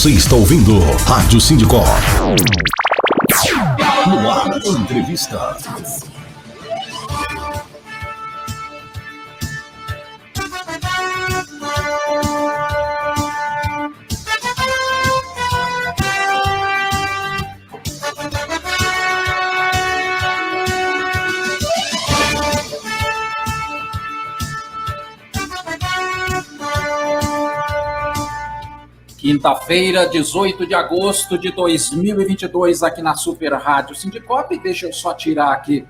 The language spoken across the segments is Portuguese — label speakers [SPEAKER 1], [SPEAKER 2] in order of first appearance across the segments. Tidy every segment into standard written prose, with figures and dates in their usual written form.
[SPEAKER 1] Você está ouvindo Rádio Sindicó. No ar, entrevista.
[SPEAKER 2] Quinta-feira, 18 de agosto de 2022, aqui na Super Rádio Sindicop. Deixa eu só tirar aqui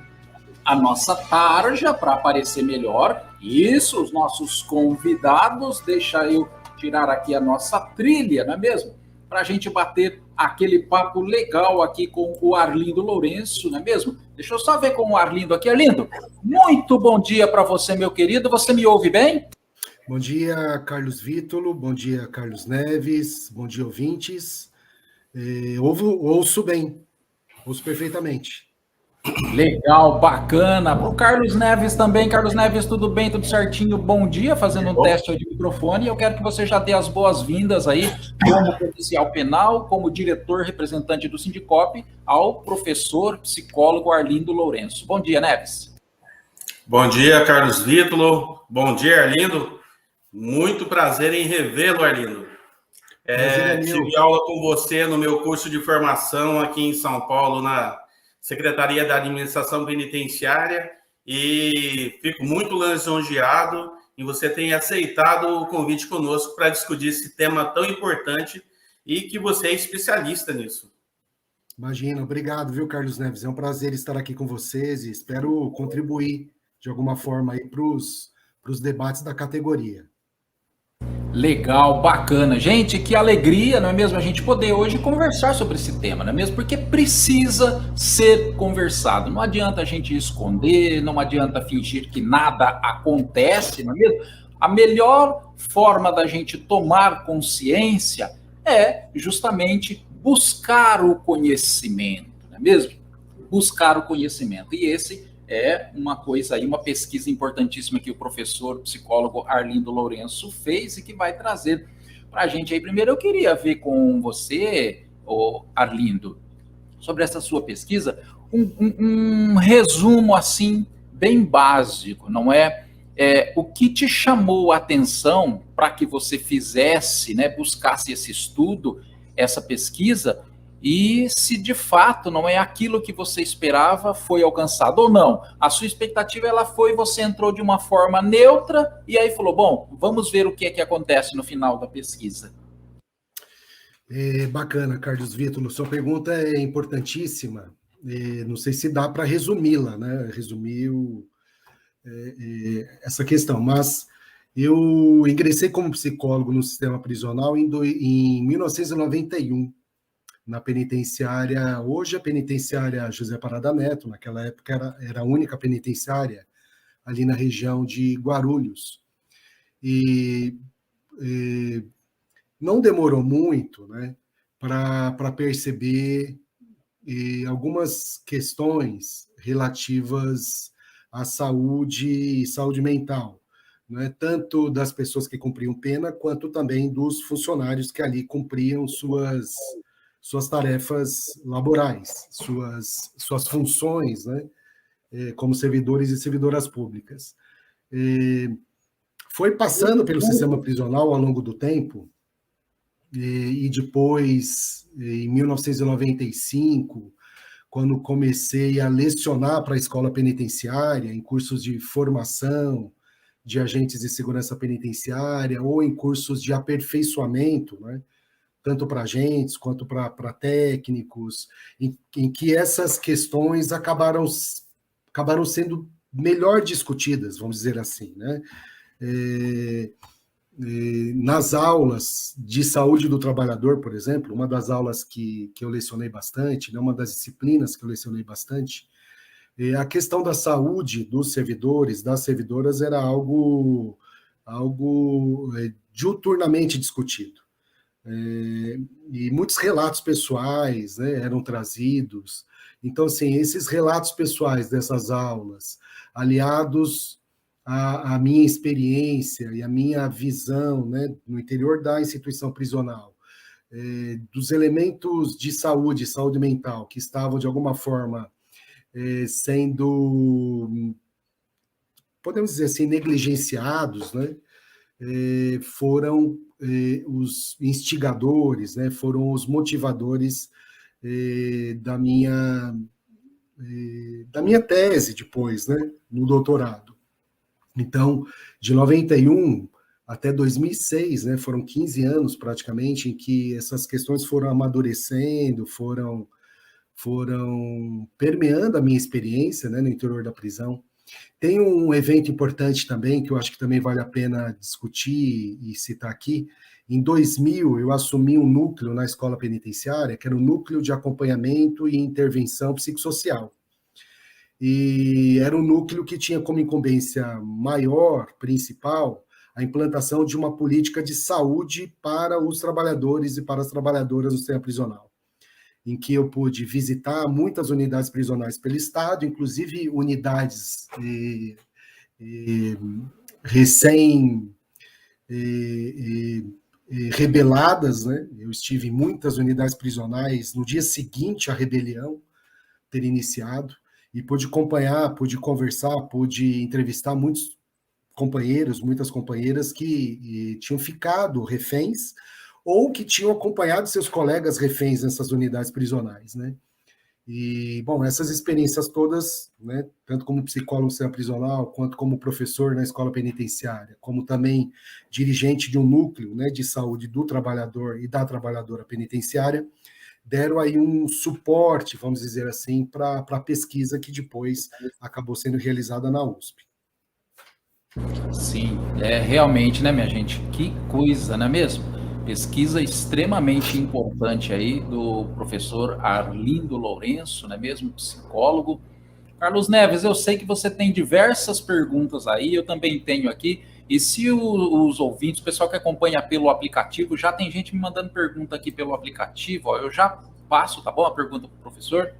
[SPEAKER 2] a nossa tarja para aparecer melhor. Isso, os nossos convidados. Deixa eu tirar aqui a nossa trilha, não é mesmo? Para a gente bater aquele papo legal aqui com o Arlindo Lourenço, não é mesmo? Deixa eu só ver com o Arlindo aqui. Arlindo, muito bom dia para você, meu querido. Você me ouve bem?
[SPEAKER 3] Bom dia, Carlos Vítolo, bom dia, Carlos Neves, bom dia, ouvintes. Ouço bem, ouço perfeitamente.
[SPEAKER 2] Legal, bacana. Para o Carlos Neves também. Carlos Neves, tudo bem, tudo certinho? Bom dia, fazendo um teste de microfone. Eu quero que você já dê as boas-vindas aí, como policial penal, como diretor representante do Sindicop, ao professor psicólogo Arlindo Lourenço. Bom dia, Neves.
[SPEAKER 4] Bom dia, Carlos Vítolo. Bom dia, Arlindo. Muito prazer em revê-lo, Arlindo. Tive aula com você no meu curso de formação aqui em São Paulo, na Secretaria da Administração Penitenciária, e fico muito lisonjeado em você ter aceitado o convite conosco para discutir esse tema tão importante e que você é especialista nisso.
[SPEAKER 3] Imagina, obrigado, viu, Carlos Neves? É um prazer estar aqui com vocês e espero contribuir de alguma forma aí para os debates da categoria.
[SPEAKER 2] Legal, bacana. Gente, que alegria, não é mesmo? A gente poder hoje conversar sobre esse tema, não é mesmo? Porque precisa ser conversado. Não adianta a gente esconder, não adianta fingir que nada acontece, não é mesmo? A melhor forma da gente tomar consciência é justamente buscar o conhecimento, não é mesmo? Buscar o conhecimento. E esse é uma coisa aí, uma pesquisa importantíssima que o professor psicólogo Arlindo Lourenço fez e que vai trazer para a gente aí. Primeiro, eu queria ver com você, Arlindo, sobre essa sua pesquisa, um resumo assim, bem básico, não é? O que te chamou a atenção para que você fizesse, né, buscasse esse estudo, essa pesquisa, e se de fato não é aquilo que você esperava foi alcançado ou não. A sua expectativa ela foi, você entrou de uma forma neutra e aí falou, bom, vamos ver o que é que acontece no final da pesquisa.
[SPEAKER 3] Bacana, Carlos Vítolo, sua pergunta é importantíssima. Não sei se dá para resumi-la, né? Resumir essa questão, mas eu ingressei como psicólogo no sistema prisional em 1991. Na penitenciária, hoje a penitenciária José Parada Neto, naquela época era a única penitenciária ali na região de Guarulhos. E não demorou muito, né, para perceber algumas questões relativas à saúde e saúde mental, né, tanto das pessoas que cumpriam pena, quanto também dos funcionários que ali cumpriam suas tarefas laborais, suas funções, né, como servidores e servidoras públicas. Foi passando pelo sistema prisional ao longo do tempo, e depois, em 1995, quando comecei a lecionar para a escola penitenciária, em cursos de formação de agentes de segurança penitenciária, ou em cursos de aperfeiçoamento, né, tanto para agentes quanto para técnicos, em que essas questões acabaram sendo melhor discutidas, vamos dizer assim, né? Nas aulas de saúde do trabalhador, por exemplo, uma das aulas que eu lecionei bastante, né, uma das disciplinas que eu lecionei bastante, a questão da saúde dos servidores, das servidoras, era algo diuturnamente discutido. E muitos relatos pessoais, né, eram trazidos. Então, assim, esses relatos pessoais dessas aulas, aliados à minha experiência e à minha visão, né, no interior da instituição prisional, dos elementos de saúde mental, que estavam, de alguma forma, sendo, podemos dizer assim, negligenciados, né? Foram os instigadores, né? Foram os motivadores da minha tese depois, né? No doutorado. Então, de 91 até 2006, né? Foram 15 anos praticamente em que essas questões foram amadurecendo, foram permeando a minha experiência, né, no interior da prisão. Tem um evento importante também, que eu acho que também vale a pena discutir e citar aqui. Em 2000, eu assumi um núcleo na escola penitenciária, que era o Núcleo de Acompanhamento e Intervenção Psicossocial. E era um núcleo que tinha como incumbência maior, principal, a implantação de uma política de saúde para os trabalhadores e para as trabalhadoras do sistema prisional, em que eu pude visitar muitas unidades prisionais pelo Estado, inclusive unidades recém-rebeladas, né? Eu estive em muitas unidades prisionais no dia seguinte à rebelião ter iniciado, e pude acompanhar, pude conversar, pude entrevistar muitos companheiros, muitas companheiras que tinham ficado reféns ou que tinham acompanhado seus colegas reféns nessas unidades prisionais, né? E, bom, essas experiências todas, né, tanto como psicólogo no sistema prisional, quanto como professor na escola penitenciária, como também dirigente de um núcleo, né, de saúde do trabalhador e da trabalhadora penitenciária, deram aí um suporte, vamos dizer assim, para a pesquisa que depois acabou sendo realizada na USP.
[SPEAKER 2] Sim, realmente, né, minha gente? Que coisa, não é mesmo? Pesquisa extremamente importante aí do professor Arlindo Lourenço, não é mesmo? Psicólogo. Carlos Neves, eu sei que você tem diversas perguntas aí, eu também tenho aqui. E se os ouvintes, o pessoal que acompanha pelo aplicativo, já tem gente me mandando pergunta aqui pelo aplicativo, ó, eu já passo, tá bom? A pergunta para o professor.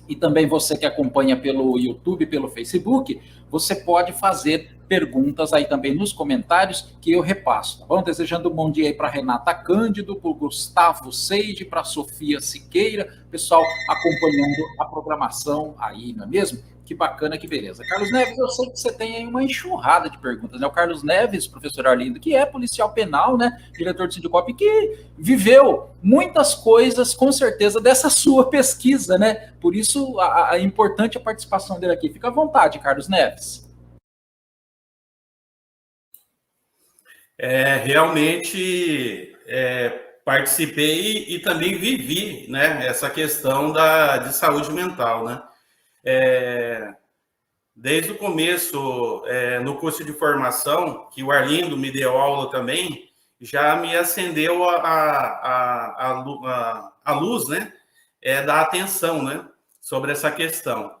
[SPEAKER 2] E também você que acompanha pelo YouTube, pelo Facebook, você pode fazer perguntas aí também nos comentários que eu repasso, tá bom? Desejando um bom dia aí para Renata Cândido, para o Gustavo Seide, para a Sofia Siqueira, pessoal acompanhando a programação aí, não é mesmo? Que bacana, que beleza. Carlos Neves, eu sei que você tem aí uma enxurrada de perguntas, né? O Carlos Neves, professor Arlindo, que é policial penal, né? Diretor do Sindicop, que viveu muitas coisas, com certeza, dessa sua pesquisa, né? Por isso, é importante a participação dele aqui. Fica à vontade, Carlos Neves.
[SPEAKER 4] Realmente participei e também vivi, né, essa questão de saúde mental, né? Desde o começo, no curso de formação, que o Arlindo me deu aula também, já me acendeu a luz, né, da atenção, né, sobre essa questão.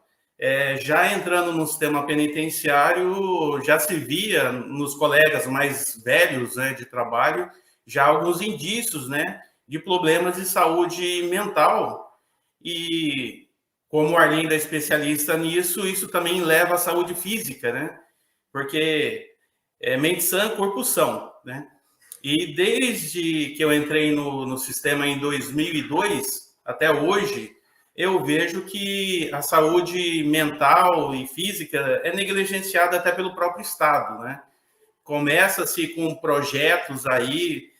[SPEAKER 4] Já entrando no sistema penitenciário, já se via nos colegas mais velhos, né, de trabalho, já alguns indícios, né, de problemas de saúde mental. E como o Arlindo é especialista nisso, isso também leva à saúde física, né? Porque mente sã, corpo são, né? E desde que eu entrei no sistema em 2002 até hoje, eu vejo que a saúde mental e física é negligenciada até pelo próprio Estado, né? Começa-se com projetos aí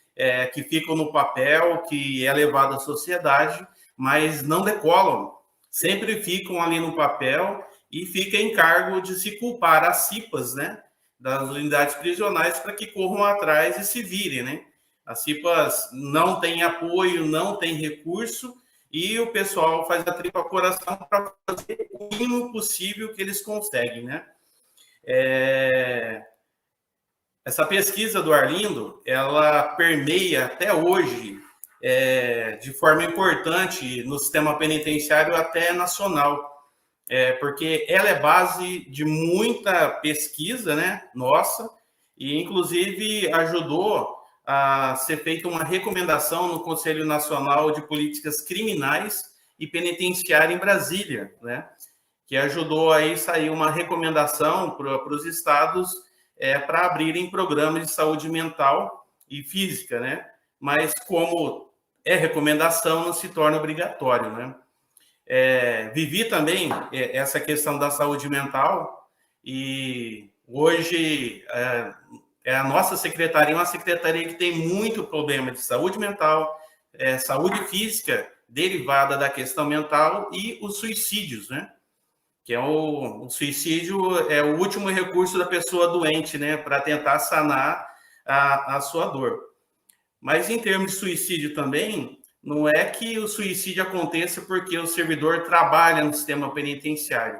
[SPEAKER 4] que ficam no papel, que é levado à sociedade, mas não decolam. Sempre ficam ali no papel e fica em cargo de se culpar as CIPAs, né, das unidades prisionais para que corram atrás e se virem, né? As CIPAs não têm apoio, não têm recurso e o pessoal faz a tripa coração para fazer o mínimo possível que eles conseguem, né? Essa pesquisa do Arlindo, ela permeia até hoje de forma importante no sistema penitenciário até nacional, porque ela é base de muita pesquisa, né, nossa, e inclusive ajudou a ser feita uma recomendação no Conselho Nacional de Políticas Criminais e Penitenciária em Brasília, né, que ajudou aí sair uma recomendação para os estados para abrirem programas de saúde mental e física, né, mas como é recomendação, não se torna obrigatório, né? Vivi também essa questão da saúde mental e hoje a nossa secretaria é uma secretaria que tem muito problema de saúde mental, saúde física derivada da questão mental e os suicídios, né? Que o suicídio é o último recurso da pessoa doente, né? Para tentar sanar a sua dor. Mas em termos de suicídio também, não é que o suicídio aconteça porque o servidor trabalha no sistema penitenciário.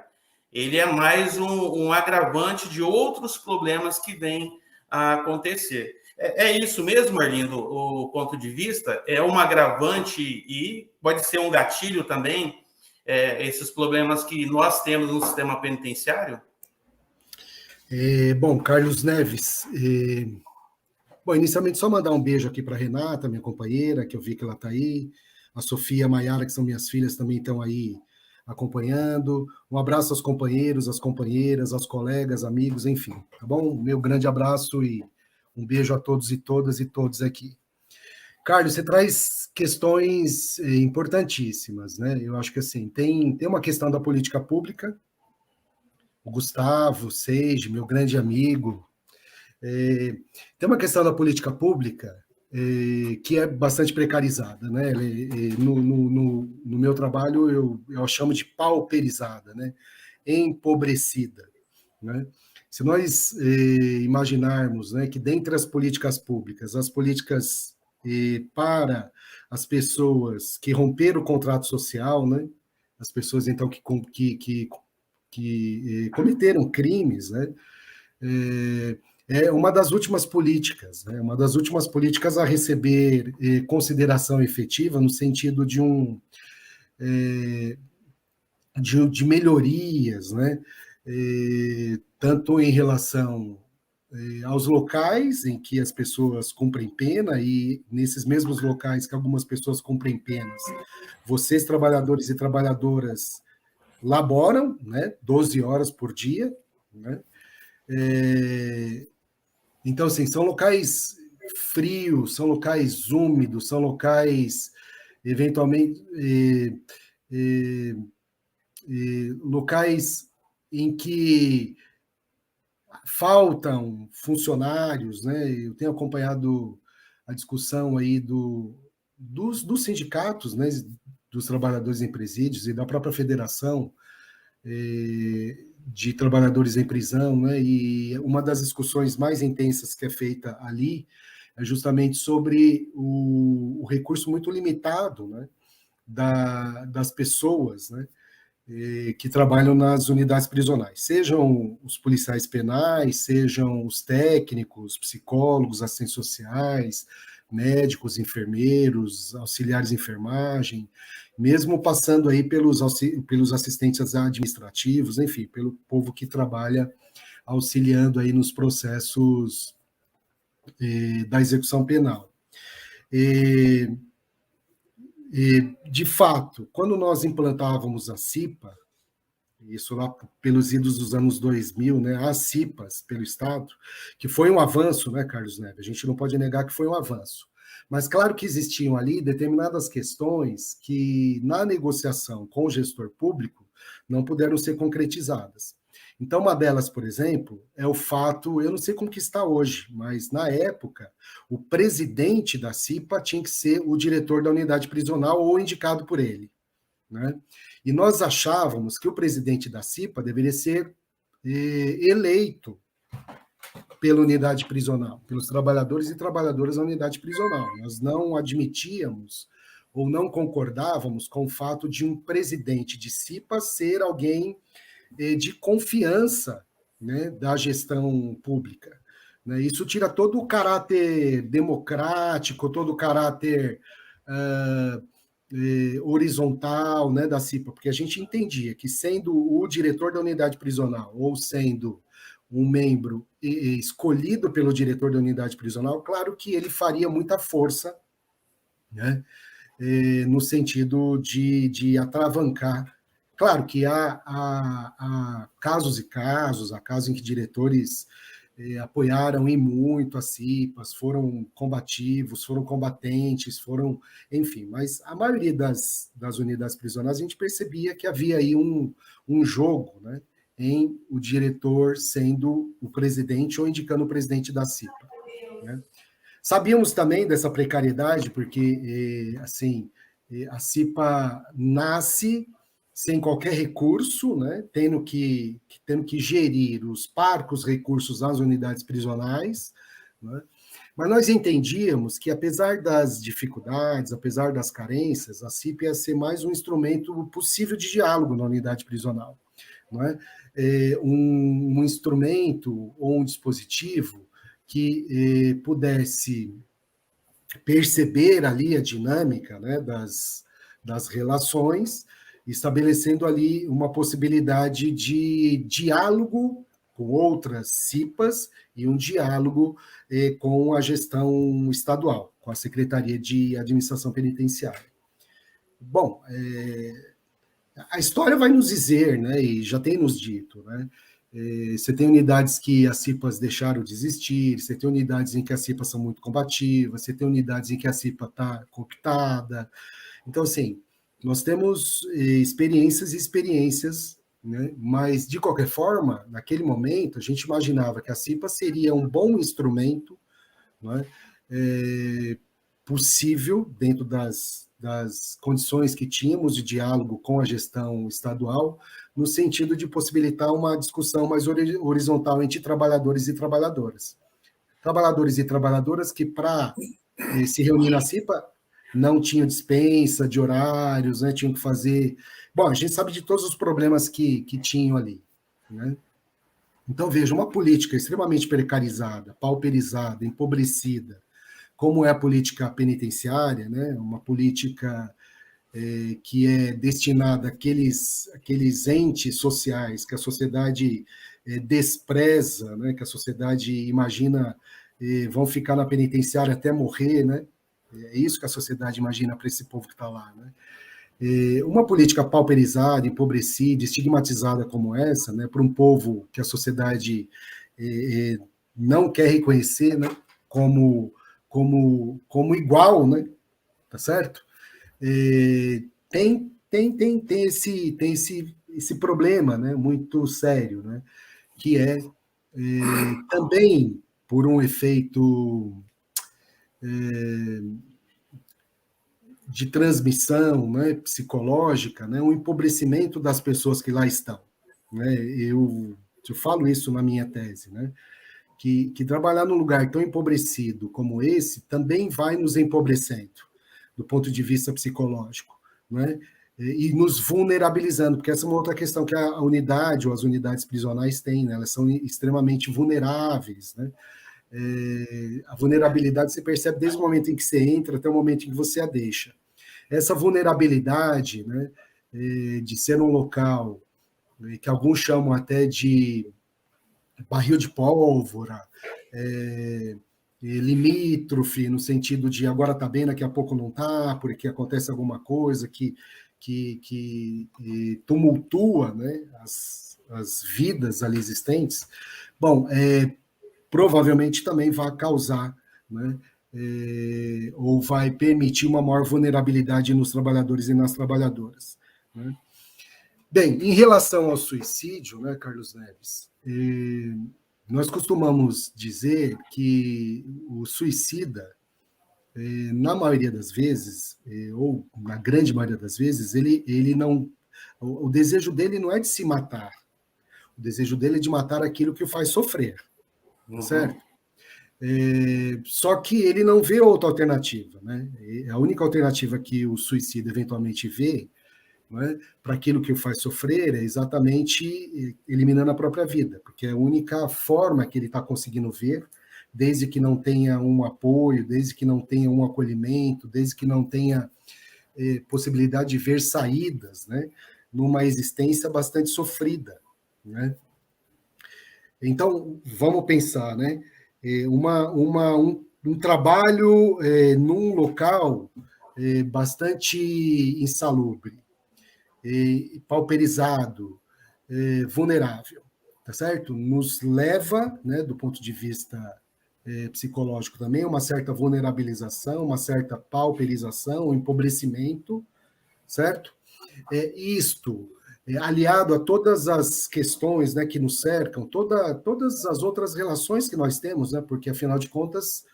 [SPEAKER 4] Ele é mais um agravante de outros problemas que vêm a acontecer. É isso mesmo, Arlindo, o ponto de vista? É um agravante e pode ser um gatilho também, esses problemas que nós temos no sistema penitenciário?
[SPEAKER 3] Bom, Carlos Neves, bom, inicialmente só mandar um beijo aqui para a Renata, minha companheira, que eu vi que ela está aí, a Sofia e a Maiara, que são minhas filhas, também estão aí acompanhando. Um abraço aos companheiros, às companheiras, aos colegas, amigos, enfim, tá bom? Meu grande abraço e um beijo a todos e todas e todos aqui. Carlos, você traz questões importantíssimas, né? Eu acho que assim, tem uma questão da política pública, o Gustavo Seiji, meu grande amigo, tem uma questão da política pública que é bastante precarizada, né? No meu trabalho eu chamo de pauperizada, né? Empobrecida, né? Se nós imaginarmos, né, que dentre as políticas públicas, as políticas para as pessoas que romperam o contrato social, né? As pessoas então que cometeram crimes, né? É uma das últimas políticas, né? Uma das últimas políticas a receber consideração efetiva no sentido de melhorias, né? Tanto em relação aos locais em que as pessoas cumprem pena e nesses mesmos locais que algumas pessoas cumprem penas, vocês, trabalhadores e trabalhadoras, laboram, né? 12 horas por dia, né? Então, assim, são locais frios, são locais úmidos, são locais, eventualmente, locais em que faltam funcionários, né? Eu tenho acompanhado a discussão aí dos sindicatos, né? Dos trabalhadores em presídios e da própria federação de trabalhadores em prisão, né? E uma das discussões mais intensas que é feita ali é justamente sobre o recurso muito limitado, né? Das pessoas, né? Que trabalham nas unidades prisionais, sejam os policiais penais, sejam os técnicos, psicólogos, assistentes sociais, médicos, enfermeiros, auxiliares de enfermagem, mesmo passando aí pelos assistentes administrativos, enfim, pelo povo que trabalha auxiliando aí nos processos da execução penal. De fato, quando nós implantávamos a CIPA, isso lá pelos idos dos anos 2000, né, as CIPAs pelo Estado, que foi um avanço, né, Carlos Neves? A gente não pode negar que foi um avanço. Mas claro que existiam ali determinadas questões que, na negociação com o gestor público, não puderam ser concretizadas. Então, uma delas, por exemplo, é o fato, eu não sei como que está hoje, mas na época, o presidente da CIPA tinha que ser o diretor da unidade prisional ou indicado por ele, né? E nós achávamos que o presidente da CIPA deveria ser eleito pela unidade prisional, pelos trabalhadores e trabalhadoras da unidade prisional. Nós não admitíamos ou não concordávamos com o fato de um presidente de CIPA ser alguém de confiança, né, da gestão pública. Né? Isso tira todo o caráter democrático, todo o caráter horizontal, né, da CIPA, porque a gente entendia que sendo o diretor da unidade prisional ou sendo um membro escolhido pelo diretor da unidade prisional, claro que ele faria muita força, né, no sentido de atravancar. Claro que há casos e casos, há casos em que diretores apoiaram e muito as CIPAs, foram combativos, foram combatentes, enfim, mas a maioria das unidades prisionais a gente percebia que havia aí um jogo, né, em o diretor sendo o presidente ou indicando o presidente da CIPA, né? Sabíamos também dessa precariedade, porque assim, a CIPA nasce sem qualquer recurso, né, tendo que gerir os parcos recursos das unidades prisionais, né, mas nós entendíamos que, apesar das dificuldades, apesar das carências, a CIPA ia ser mais um instrumento possível de diálogo na unidade prisional, não é? Um instrumento ou um dispositivo que pudesse perceber ali a dinâmica, né, das relações, estabelecendo ali uma possibilidade de diálogo com outras CIPAs e um diálogo com a gestão estadual, com a Secretaria de Administração Penitenciária. Bom, a história vai nos dizer, né, e já tem nos dito, né, você tem unidades que as CIPAs deixaram de existir, você tem unidades em que as CIPAs são muito combativas, você tem unidades em que a CIPA está cooptada. Então, assim, nós temos experiências e experiências, né? Mas, de qualquer forma, naquele momento, a gente imaginava que a CIPA seria um bom instrumento, né, possível, dentro das condições que tínhamos de diálogo com a gestão estadual, no sentido de possibilitar uma discussão mais horizontal entre trabalhadores e trabalhadoras. Trabalhadores e trabalhadoras que, para se reunir na CIPA, não tinham dispensa de horários, né, tinham que fazer... Bom, a gente sabe de todos os problemas que tinham ali, né? Então, veja, uma política extremamente precarizada, pauperizada, empobrecida, como é a política penitenciária, né, uma política que é destinada àqueles entes sociais que a sociedade despreza, né, que a sociedade imagina vão ficar na penitenciária até morrer, né? É isso que a sociedade imagina para esse povo que está lá, né? Uma política pauperizada, empobrecida, estigmatizada como essa, né, para um povo que a sociedade não quer reconhecer, né, como igual, né? Tá certo? Tem esse problema, né, muito sério, né, que também por um efeito de transmissão, né, psicológica, né, um empobrecimento das pessoas que lá estão, né? Eu falo isso na minha tese, né, que trabalhar num lugar tão empobrecido como esse também vai nos empobrecendo, do ponto de vista psicológico, né? E nos vulnerabilizando, porque essa é uma outra questão que a unidade ou as unidades prisionais têm, né? Elas são extremamente vulneráveis, né? A vulnerabilidade você percebe desde o momento em que você entra até o momento em que você a deixa. Essa vulnerabilidade, né, de ser um local que alguns chamam até de barril de pólvora, limítrofe, no sentido de agora está bem, daqui a pouco não está, porque acontece alguma coisa que tumultua, né, as vidas ali existentes. Bom, provavelmente também vai causar, né, ou vai permitir uma maior vulnerabilidade nos trabalhadores e nas trabalhadoras, né? Bem, em relação ao suicídio, né, Carlos Neves, nós costumamos dizer que o suicida, na maioria das vezes, ou na grande maioria das vezes, ele não... O desejo dele não é de se matar. O desejo dele é de matar aquilo que o faz sofrer. Certo? Só que ele não vê outra alternativa, né? A única alternativa que o suicida eventualmente vê, né, para aquilo que o faz sofrer é exatamente eliminando a própria vida, porque é a única forma que ele está conseguindo ver, desde que não tenha um apoio, desde que não tenha um acolhimento, desde que não tenha possibilidade de ver saídas, né, numa existência bastante sofrida, né? Então, vamos pensar, né? Um trabalho num local bastante insalubre, pauperizado, vulnerável. tá certo? Nos leva, né, do ponto de vista psicológico também, uma certa vulnerabilização, uma certa pauperização, um empobrecimento, certo? Isto, aliado a todas as questões, né, que nos cercam, todas as outras relações que nós temos, né, porque, afinal de contas,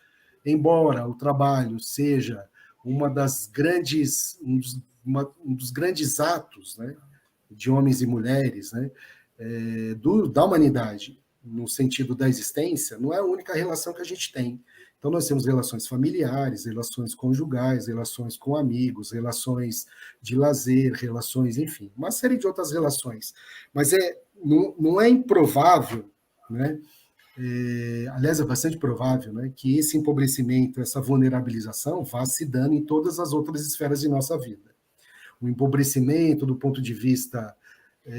[SPEAKER 3] embora o trabalho seja um dos grandes atos, né, de homens e mulheres, né, da humanidade, no sentido da existência, não é a única relação que a gente tem. Então, nós temos relações familiares, relações conjugais, relações com amigos, relações de lazer, relações, enfim, uma série de outras relações. Mas não é improvável, né? Aliás, é bastante provável, né, que esse empobrecimento, essa vulnerabilização vá se dando em todas as outras esferas de nossa vida. O empobrecimento do ponto de vista,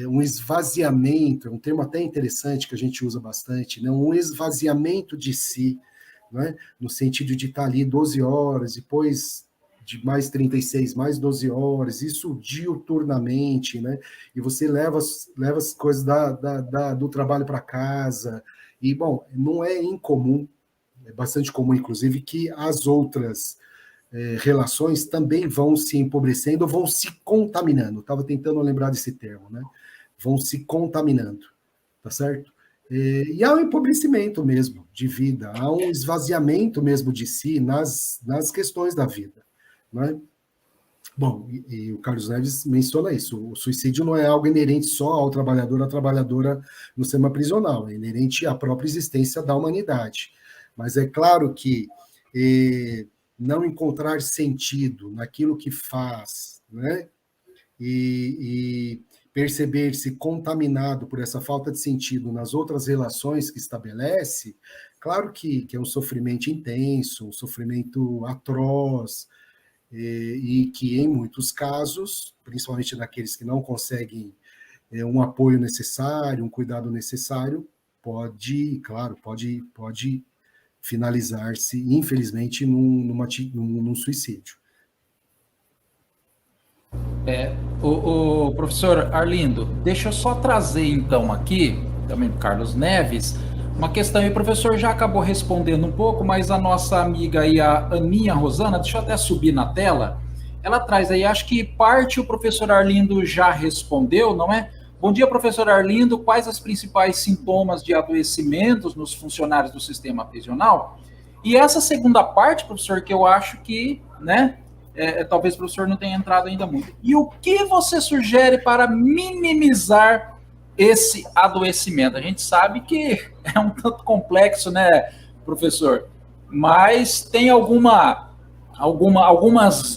[SPEAKER 3] um esvaziamento, é um termo até interessante que a gente usa bastante, né, um esvaziamento de si, né, no sentido de estar ali 12 horas, depois de mais 36, mais 12 horas, isso diuturnamente, né, e você leva as coisas do trabalho para casa, e, bom, não é incomum, é bastante comum, inclusive, que as outras relações também vão se empobrecendo, vão se contaminando. Estava tentando lembrar desse termo, né? Vão se contaminando, tá certo? E há um empobrecimento mesmo de vida, há um esvaziamento mesmo de si nas questões da vida, né? Bom, e o Carlos Neves menciona isso, o suicídio não é algo inerente só ao trabalhador, à trabalhadora no sistema prisional, é inerente à própria existência da humanidade. Mas é claro que não encontrar sentido naquilo que faz, né? E perceber-se contaminado por essa falta de sentido nas outras relações que estabelece, claro que é um sofrimento intenso, um sofrimento atroz, e que, em muitos casos, principalmente naqueles que não conseguem um apoio necessário, um cuidado necessário, pode finalizar-se, infelizmente, num suicídio.
[SPEAKER 2] O professor Arlindo, deixa eu só trazer então aqui, também para o Carlos Neves, uma questão, e o professor já acabou respondendo um pouco, mas a nossa amiga aí, a Aninha Rosana, deixa eu até subir na tela, ela traz aí, acho que parte o professor Arlindo já respondeu, não é? Bom dia, professor Arlindo, quais os principais sintomas de adoecimentos nos funcionários do sistema prisional? E essa segunda parte, professor, que eu acho que, né, talvez o professor não tenha entrado ainda muito. E o que você sugere para minimizar esse adoecimento? A gente sabe que é um tanto complexo, né, professor? Mas tem algumas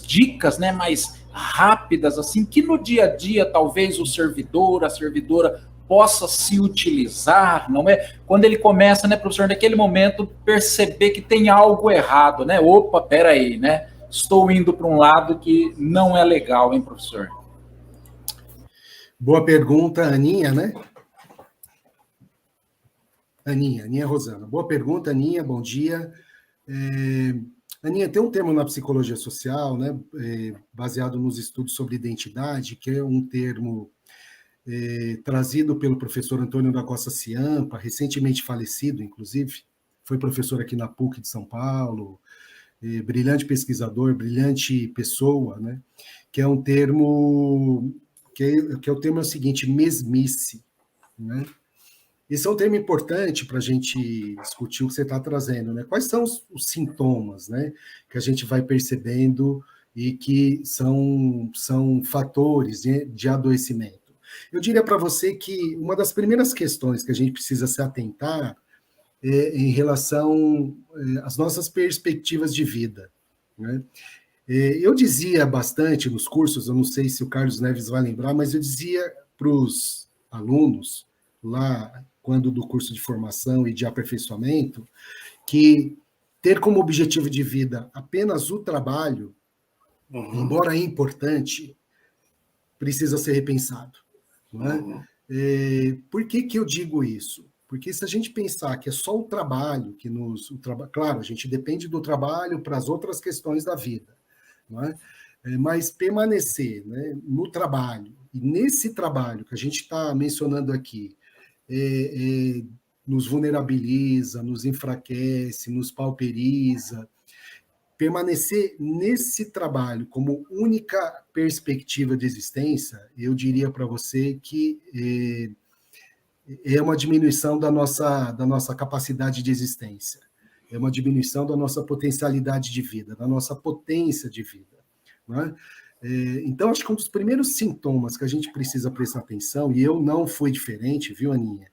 [SPEAKER 2] dicas, né, mais rápidas, assim, que no dia a dia talvez o servidor, a servidora possa se utilizar, não é? Quando ele começa, né, professor, naquele momento perceber que tem algo errado, né? Opa, peraí, né? Estou indo para um lado que não é legal, hein, professor?
[SPEAKER 3] Boa pergunta, Aninha, né? Aninha Rosana. Boa pergunta, Aninha, bom dia. Aninha, tem um termo na psicologia social, né, baseado nos estudos sobre identidade, que é um termo trazido pelo professor Antônio da Costa Ciampa, recentemente falecido, inclusive, foi professor aqui na PUC de São Paulo, brilhante pesquisador, brilhante pessoa, né? Que é um termo que é o termo seguinte, mesmice, né? Esse é um termo importante para a gente discutir o que você está trazendo, né? Quais são os sintomas, né, que a gente vai percebendo e que são fatores de adoecimento? Eu diria para você que uma das primeiras questões que a gente precisa se atentar em relação às nossas perspectivas de vida, né? Eu dizia bastante nos cursos, eu não sei se o Carlos Neves vai lembrar, mas eu dizia para os alunos, lá, quando do curso de formação e de aperfeiçoamento, que ter como objetivo de vida apenas o trabalho, embora importante, precisa ser repensado. Não é? Por que eu digo isso? Porque se a gente pensar que é só o trabalho que claro, a gente depende do trabalho para as outras questões da vida, não é? Mas permanecer, né, no trabalho, e nesse trabalho que a gente está mencionando aqui, nos vulnerabiliza, nos enfraquece, nos pauperiza. Permanecer nesse trabalho como única perspectiva de existência, eu diria para você que é uma diminuição da nossa capacidade de existência, é uma diminuição da nossa potencialidade de vida, da nossa potência de vida. Né? Então, acho que um dos primeiros sintomas que a gente precisa prestar atenção, e eu não fui diferente, viu, Aninha?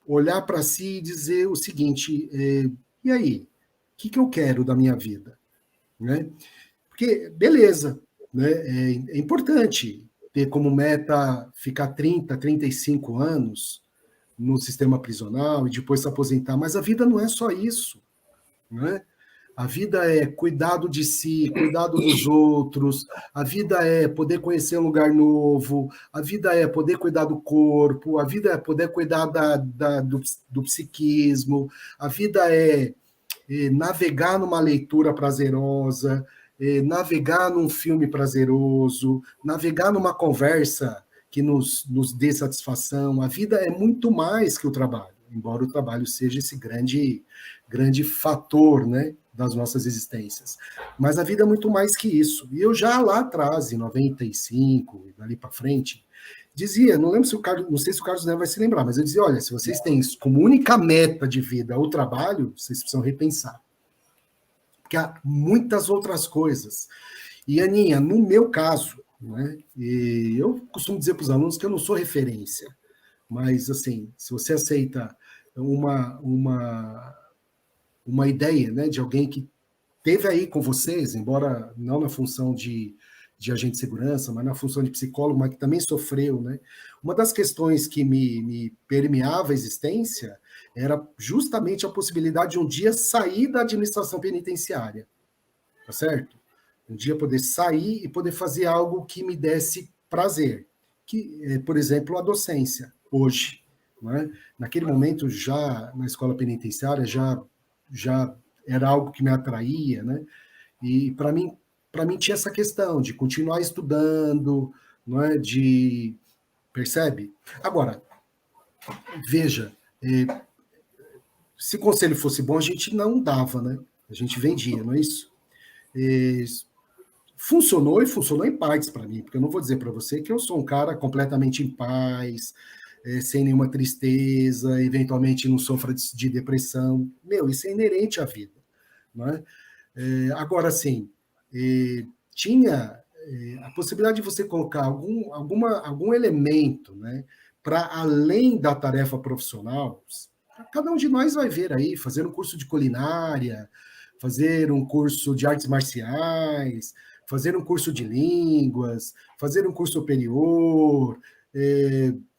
[SPEAKER 3] Olhar para si e dizer o seguinte, e aí? O que eu quero da minha vida? Né? Porque, beleza, né? É importante ter como meta ficar 30, 35 anos no sistema prisional e depois se aposentar, mas a vida não é só isso. Né? A vida é cuidado de si, cuidado dos outros, a vida é poder conhecer um lugar novo, a vida é poder cuidar do corpo, a vida é poder cuidar do psiquismo, a vida é navegar numa leitura prazerosa, navegar num filme prazeroso, navegar numa conversa que nos dê satisfação. A vida é muito mais que o trabalho, embora o trabalho seja esse grande fator, né, das nossas existências. Mas a vida é muito mais que isso. E eu já lá atrás, em 95, dali para frente, dizia, não lembro se o Carlos, não sei se o Carlos Neves vai se lembrar, mas eu dizia, olha, se vocês têm como única meta de vida o trabalho, vocês precisam repensar. Porque há muitas outras coisas. E, Aninha, no meu caso, né, eu costumo dizer para os alunos que eu não sou referência, mas, assim, se você aceita uma ideia, né, de alguém que teve aí com vocês, embora não na função de agente de segurança, mas na função de psicólogo, mas que também sofreu, né? Uma das questões que me permeava a existência era justamente a possibilidade de um dia sair da administração penitenciária, tá certo? Um dia poder sair e poder fazer algo que me desse prazer, que é, por exemplo, a docência, hoje. Né? Naquele momento, já na escola penitenciária, já era algo que me atraía, né? E para mim tinha essa questão de continuar estudando, não é? Percebe? Agora, veja, se conselho fosse bom, a gente não dava, né? A gente vendia, não é isso? Funcionou e funcionou em partes para mim, porque eu não vou dizer para você que eu sou um cara completamente em paz, sem nenhuma tristeza, eventualmente não sofra de depressão. Meu, isso é inerente à vida. Não é? Agora, sim, tinha a possibilidade de você colocar algum elemento, né, para além da tarefa profissional. Cada um de nós vai ver aí, fazer um curso de culinária, fazer um curso de artes marciais, fazer um curso de línguas, fazer um curso superior,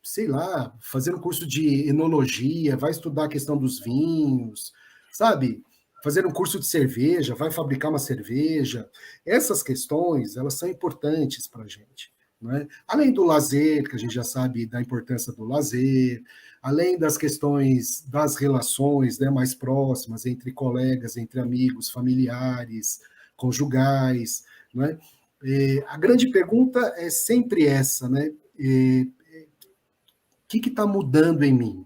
[SPEAKER 3] sei lá, fazer um curso de enologia, vai estudar a questão dos vinhos, sabe? Fazer um curso de cerveja, vai fabricar uma cerveja. Essas questões, elas são importantes para a gente. Não é? Além do lazer, que a gente já sabe da importância do lazer, além das questões das relações, né, mais próximas entre colegas, entre amigos, familiares, conjugais. Não é? A grande pergunta é sempre essa, né? O que está mudando em mim?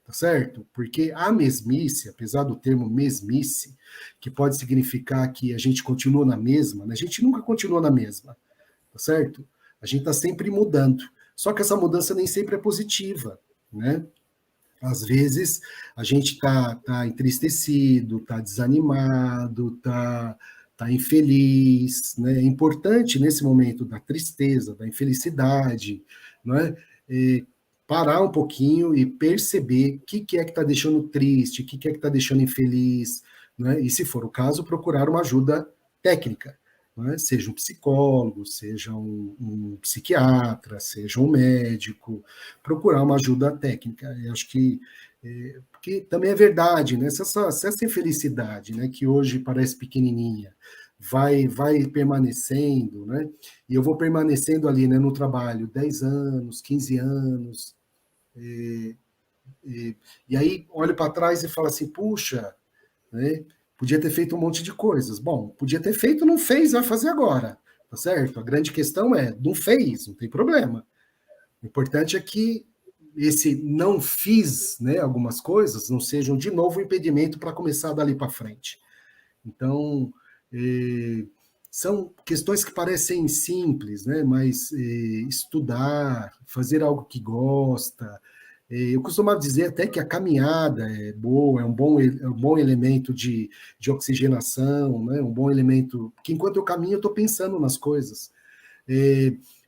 [SPEAKER 3] Tá certo? Porque a mesmice, apesar do termo mesmice, que pode significar que a gente continua na mesma, né? A gente nunca continua na mesma, tá certo? A gente está sempre mudando. Só que essa mudança nem sempre é positiva, né? Às vezes a gente tá entristecido, tá desanimado, tá infeliz, né? É importante nesse momento da tristeza, da infelicidade, não é? Parar um pouquinho e perceber o que é que está deixando triste, o que é que está deixando infeliz, né? E, se for o caso, procurar uma ajuda técnica, né? Seja um psicólogo, seja um psiquiatra, seja um médico, procurar uma ajuda técnica. Eu acho que, porque também é verdade, né? Se essa infelicidade, né, que hoje parece pequenininha, vai permanecendo, né? E eu vou permanecendo ali, né, no trabalho 10 anos, 15 anos, e aí olho para trás e falo assim, puxa, né, podia ter feito um monte de coisas. Bom, podia ter feito, não fez, vai fazer agora, tá certo? A grande questão é, não fez, não tem problema. O importante é que esse não fiz, né, algumas coisas, não sejam de novo um impedimento para começar dali para frente. Então, são questões que parecem simples, né, mas estudar, fazer algo que gosta. Eu costumava dizer até que a caminhada é boa, é um bom elemento de oxigenação, né, um bom elemento, que enquanto eu caminho eu estou pensando nas coisas.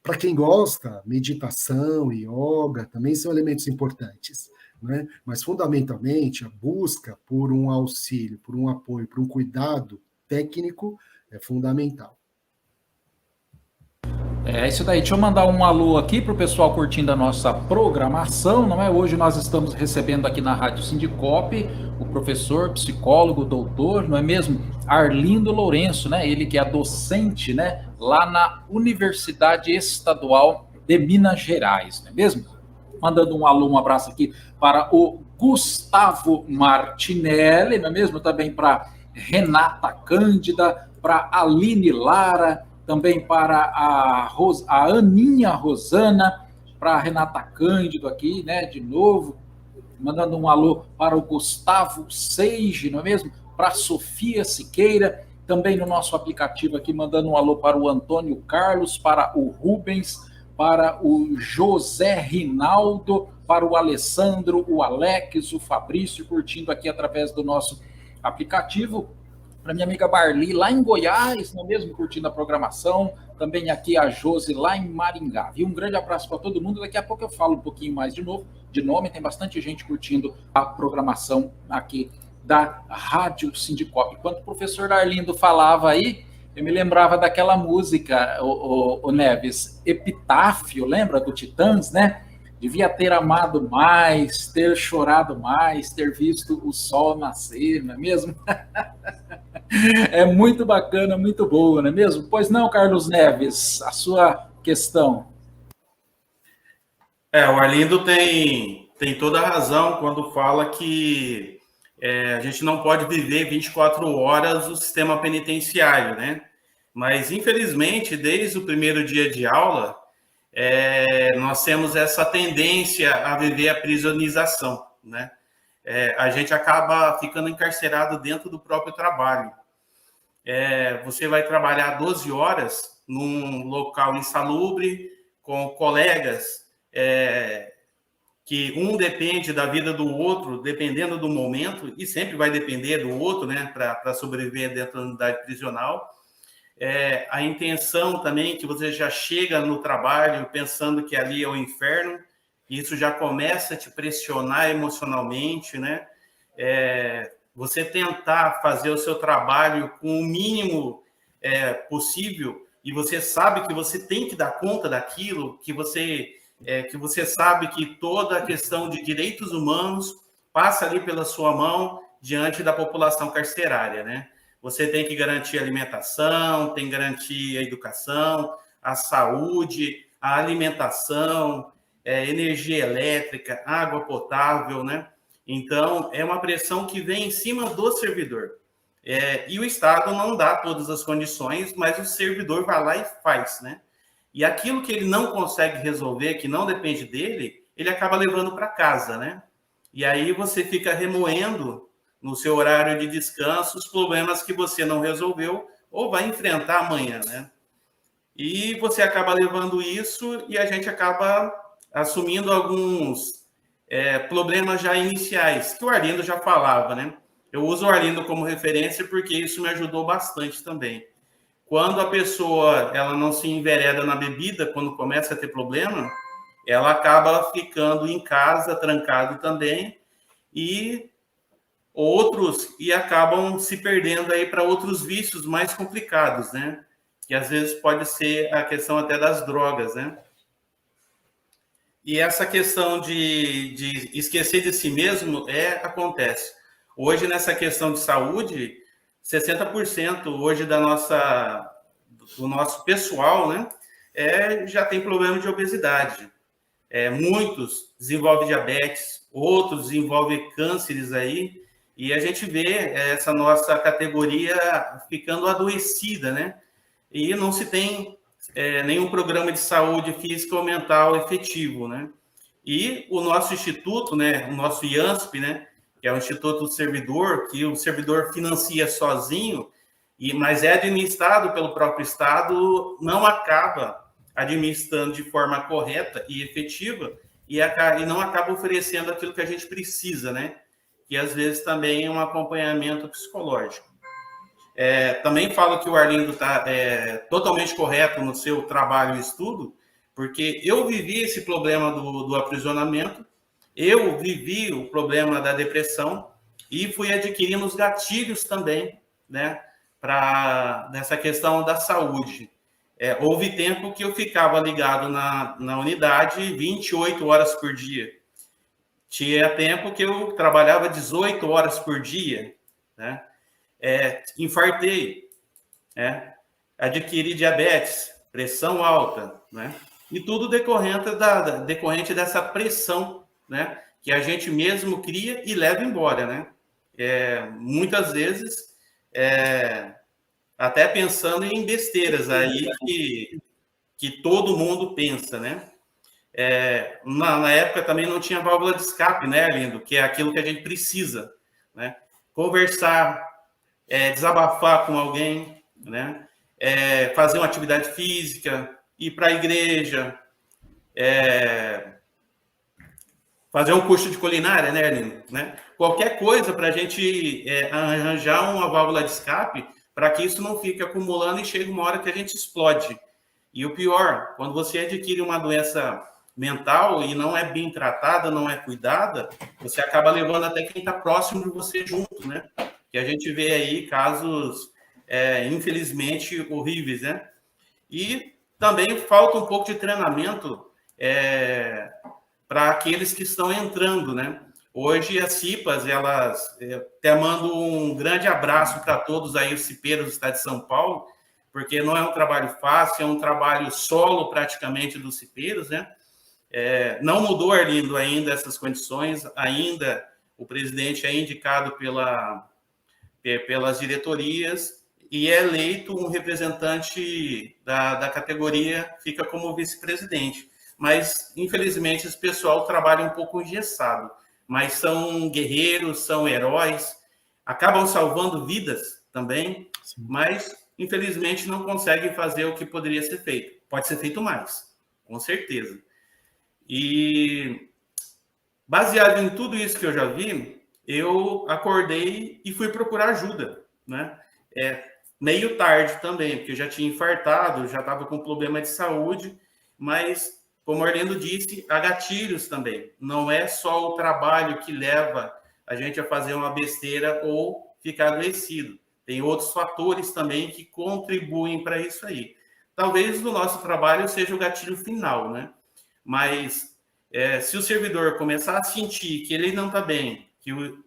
[SPEAKER 3] Para quem gosta, meditação e yoga também são elementos importantes, né? Mas, fundamentalmente, a busca por um auxílio, por um apoio, por um cuidado técnico é fundamental.
[SPEAKER 2] É isso daí. Deixa eu mandar um alô aqui para o pessoal curtindo a nossa programação, não é? Hoje nós estamos recebendo aqui na Rádio Sindicop o professor, psicólogo, doutor, não é mesmo? Arlindo Lourenço, né? Ele que é docente, né? Lá na Universidade Estadual de Minas Gerais, não é mesmo? Mandando um alô, um abraço aqui para o Gustavo Martinelli, não é mesmo? Também para Renata Cândida, para Aline Lara, também para a Aninha Rosana, para a Renata Cândido aqui, né, de novo, mandando um alô para o Gustavo Seige, não é mesmo? Para a Sofia Siqueira, também no nosso aplicativo aqui, mandando um alô para o Antônio Carlos, para o Rubens, para o José Rinaldo, para o Alessandro, o Alex, o Fabrício, curtindo aqui através do nosso aplicativo. Para minha amiga Barli, lá em Goiás, não é mesmo, curtindo a programação. Também aqui a Josi, lá em Maringá. E um grande abraço para todo mundo. Daqui a pouco eu falo um pouquinho mais de nome. Tem bastante gente curtindo a programação aqui da Rádio Sindicop. Enquanto o professor Arlindo falava aí, eu me lembrava daquela música, o Neves, Epitáfio, lembra do Titãs, né? Devia ter amado mais, ter chorado mais, ter visto o sol nascer, não é mesmo? É muito bacana, muito boa, não é mesmo? Pois não, Carlos Neves, a sua questão.
[SPEAKER 4] O Arlindo tem toda a razão quando fala que a gente não pode viver 24 horas o sistema penitenciário, né? Mas, infelizmente, desde o primeiro dia de aula, nós temos essa tendência a viver a prisionização, né? A gente acaba ficando encarcerado dentro do próprio trabalho. Você vai trabalhar 12 horas num local insalubre, com colegas que um depende da vida do outro, dependendo do momento, e sempre vai depender do outro, né, para sobreviver dentro da unidade prisional. A intenção também que você já chega no trabalho pensando que ali é o inferno, e isso já começa a te pressionar emocionalmente, né? Você tentar fazer o seu trabalho com o mínimo possível, e você sabe que você tem que dar conta daquilo, que você sabe que toda a questão de direitos humanos passa ali pela sua mão diante da população carcerária, né? Você tem que garantir a alimentação, tem que garantir a educação, a saúde, a alimentação, energia elétrica, água potável, né? Então, é uma pressão que vem em cima do servidor. E o Estado não dá todas as condições, mas o servidor vai lá e faz, né? E aquilo que ele não consegue resolver, que não depende dele, ele acaba levando para casa, né? E aí você fica remoendo no seu horário de descanso os problemas que você não resolveu ou vai enfrentar amanhã, né? E você acaba levando isso e a gente acaba assumindo alguns problemas já iniciais, que o Arlindo já falava, né? Eu uso o Arlindo como referência porque isso me ajudou bastante também. Quando a pessoa ela não se envereda na bebida, quando começa a ter problema, ela acaba ficando em casa, trancado também, e acabam se perdendo aí para outros vícios mais complicados, né? Que às vezes pode ser a questão até das drogas, né? E essa questão de esquecer de si mesmo acontece. Hoje, nessa questão de saúde, 60% hoje do nosso pessoal, né, já tem problema de obesidade. Muitos desenvolvem diabetes, outros desenvolvem cânceres aí, e a gente vê essa nossa categoria ficando adoecida, né? E não se tem nenhum programa de saúde física ou mental efetivo, né? E o nosso instituto, né, o nosso IANSP, né, que é o Instituto do Servidor, que o servidor financia sozinho, mas é administrado pelo próprio Estado, não acaba administrando de forma correta e efetiva e não acaba oferecendo aquilo que a gente precisa, né? Que às vezes também é um acompanhamento psicológico. Também falo que o Arlindo está totalmente correto no seu trabalho e estudo, porque eu vivi esse problema do aprisionamento, eu vivi o problema da depressão e fui adquirindo os gatilhos também, né, nessa questão da saúde. Houve tempo que eu ficava ligado na unidade 28 horas por dia. Tinha tempo que eu trabalhava 18 horas por dia, né? Infartei, adquiri diabetes, pressão alta, né? E tudo decorrente dessa pressão, né? Que a gente mesmo cria e leva embora, né? Muitas vezes, até pensando em besteiras aí que todo mundo pensa, né? Na época também não tinha válvula de escape, né, Lindo? Que é aquilo que a gente precisa, né? Conversar, desabafar com alguém, né? Fazer uma atividade física, ir para a igreja, fazer um curso de culinária, né, Lindo? Né? Qualquer coisa para a gente arranjar uma válvula de escape para que isso não fique acumulando e chegue uma hora que a gente explode. E o pior, quando você adquire uma doença mental e não é bem tratada, não é cuidada, você acaba levando até quem está próximo de você junto, né? Que a gente vê aí casos, infelizmente, horríveis, né? E também falta um pouco de treinamento para aqueles que estão entrando, né? Hoje as CIPAs, elas até mando um grande abraço para todos aí os cipeiros do estado de São Paulo, porque não é um trabalho fácil, é um trabalho solo praticamente dos cipeiros, né? Não mudou, Arlindo, ainda essas condições, ainda o presidente é indicado pelas diretorias e é eleito um representante da categoria, fica como vice-presidente. Mas, infelizmente, esse pessoal trabalha um pouco engessado, mas são guerreiros, são heróis, acabam salvando vidas também, sim, mas, infelizmente, não conseguem fazer o que poderia ser feito. Pode ser feito mais, com certeza. E, baseado em tudo isso que eu já vi, eu acordei e fui procurar ajuda, né? Meio tarde também, porque eu já tinha infartado, já estava com problema de saúde, mas, como o Arlindo disse, há gatilhos também. Não é só o trabalho que leva a gente a fazer uma besteira ou ficar adoecido. Tem outros fatores também que contribuem para isso aí. Talvez o nosso trabalho seja o gatilho final, né? Mas se o servidor começar a sentir que ele não está bem,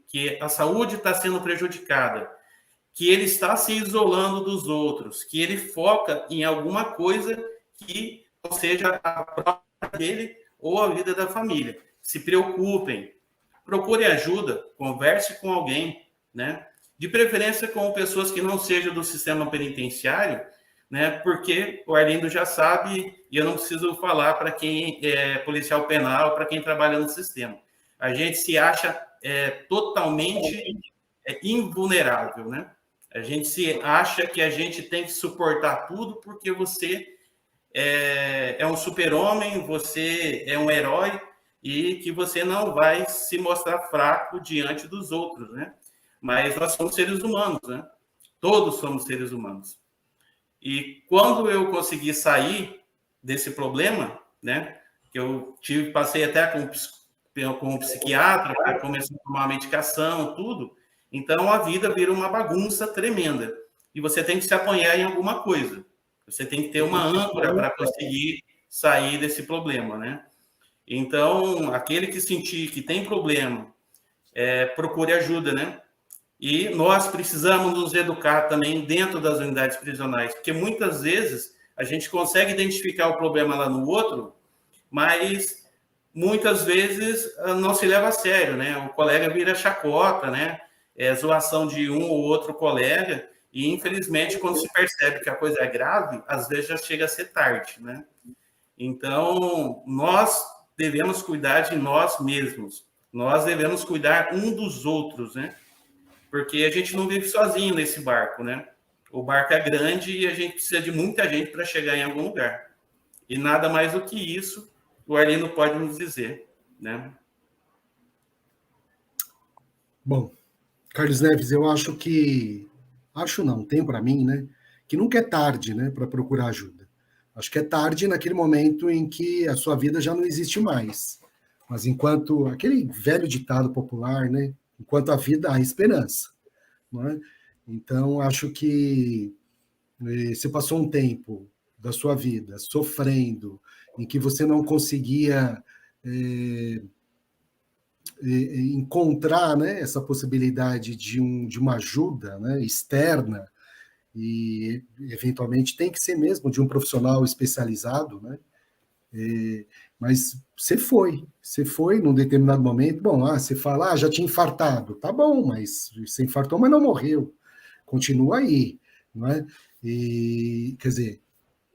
[SPEAKER 4] que a saúde está sendo prejudicada, que ele está se isolando dos outros, que ele foca em alguma coisa que não seja a própria dele ou a vida da família. Se preocupem, procure ajuda, converse com alguém, né? De preferência com pessoas que não sejam do sistema penitenciário, né? Porque o Arlindo já sabe, e eu não preciso falar para quem é policial penal, para quem trabalha no sistema. A gente se acha totalmente invulnerável, né? A gente se acha que a gente tem que suportar tudo porque você é um super-homem, você é um herói e que você não vai se mostrar fraco diante dos outros, né? Mas nós somos seres humanos, né? Todos somos seres humanos. E quando eu consegui sair desse problema, né? Que eu passei até com um psiquiatra para começar a tomar uma medicação, tudo. Então a vida vira uma bagunça tremenda. E você tem que se apoiar em alguma coisa. Você tem que ter uma âncora para conseguir sair desse problema, né? Então, aquele que sentir que tem problema, procure ajuda, né? E nós precisamos nos educar também dentro das unidades prisionais, porque muitas vezes a gente consegue identificar o problema lá no outro, mas muitas vezes não se leva a sério, né? O colega vira chacota, né? Zoação de um ou outro colega, E, infelizmente, quando se percebe que a coisa é grave, às vezes já chega a ser tarde, né? Então, nós devemos cuidar de nós mesmos. Nós devemos cuidar um dos outros, né? Porque a gente não vive sozinho nesse barco, né? O barco é grande e a gente precisa de muita gente para chegar em algum lugar. E nada mais do que isso o Arlindo pode nos dizer, né?
[SPEAKER 3] Bom, Carlos Neves, eu acho que... Acho não, tenho para mim, né? Que nunca é tarde, né, para procurar ajuda. Acho que é tarde naquele momento em que a sua vida já não existe mais. Mas enquanto... Aquele velho ditado popular, né? Enquanto a vida, há esperança. Não é? Então, acho que você passou um tempo da sua vida sofrendo, em que você não conseguia encontrar, né, essa possibilidade de uma ajuda, né, externa, e eventualmente tem que ser mesmo de um profissional especializado, né? Mas você foi num determinado momento, bom, você fala, já tinha infartado, tá bom, mas você infartou, mas não morreu, continua aí, não é? E, quer dizer,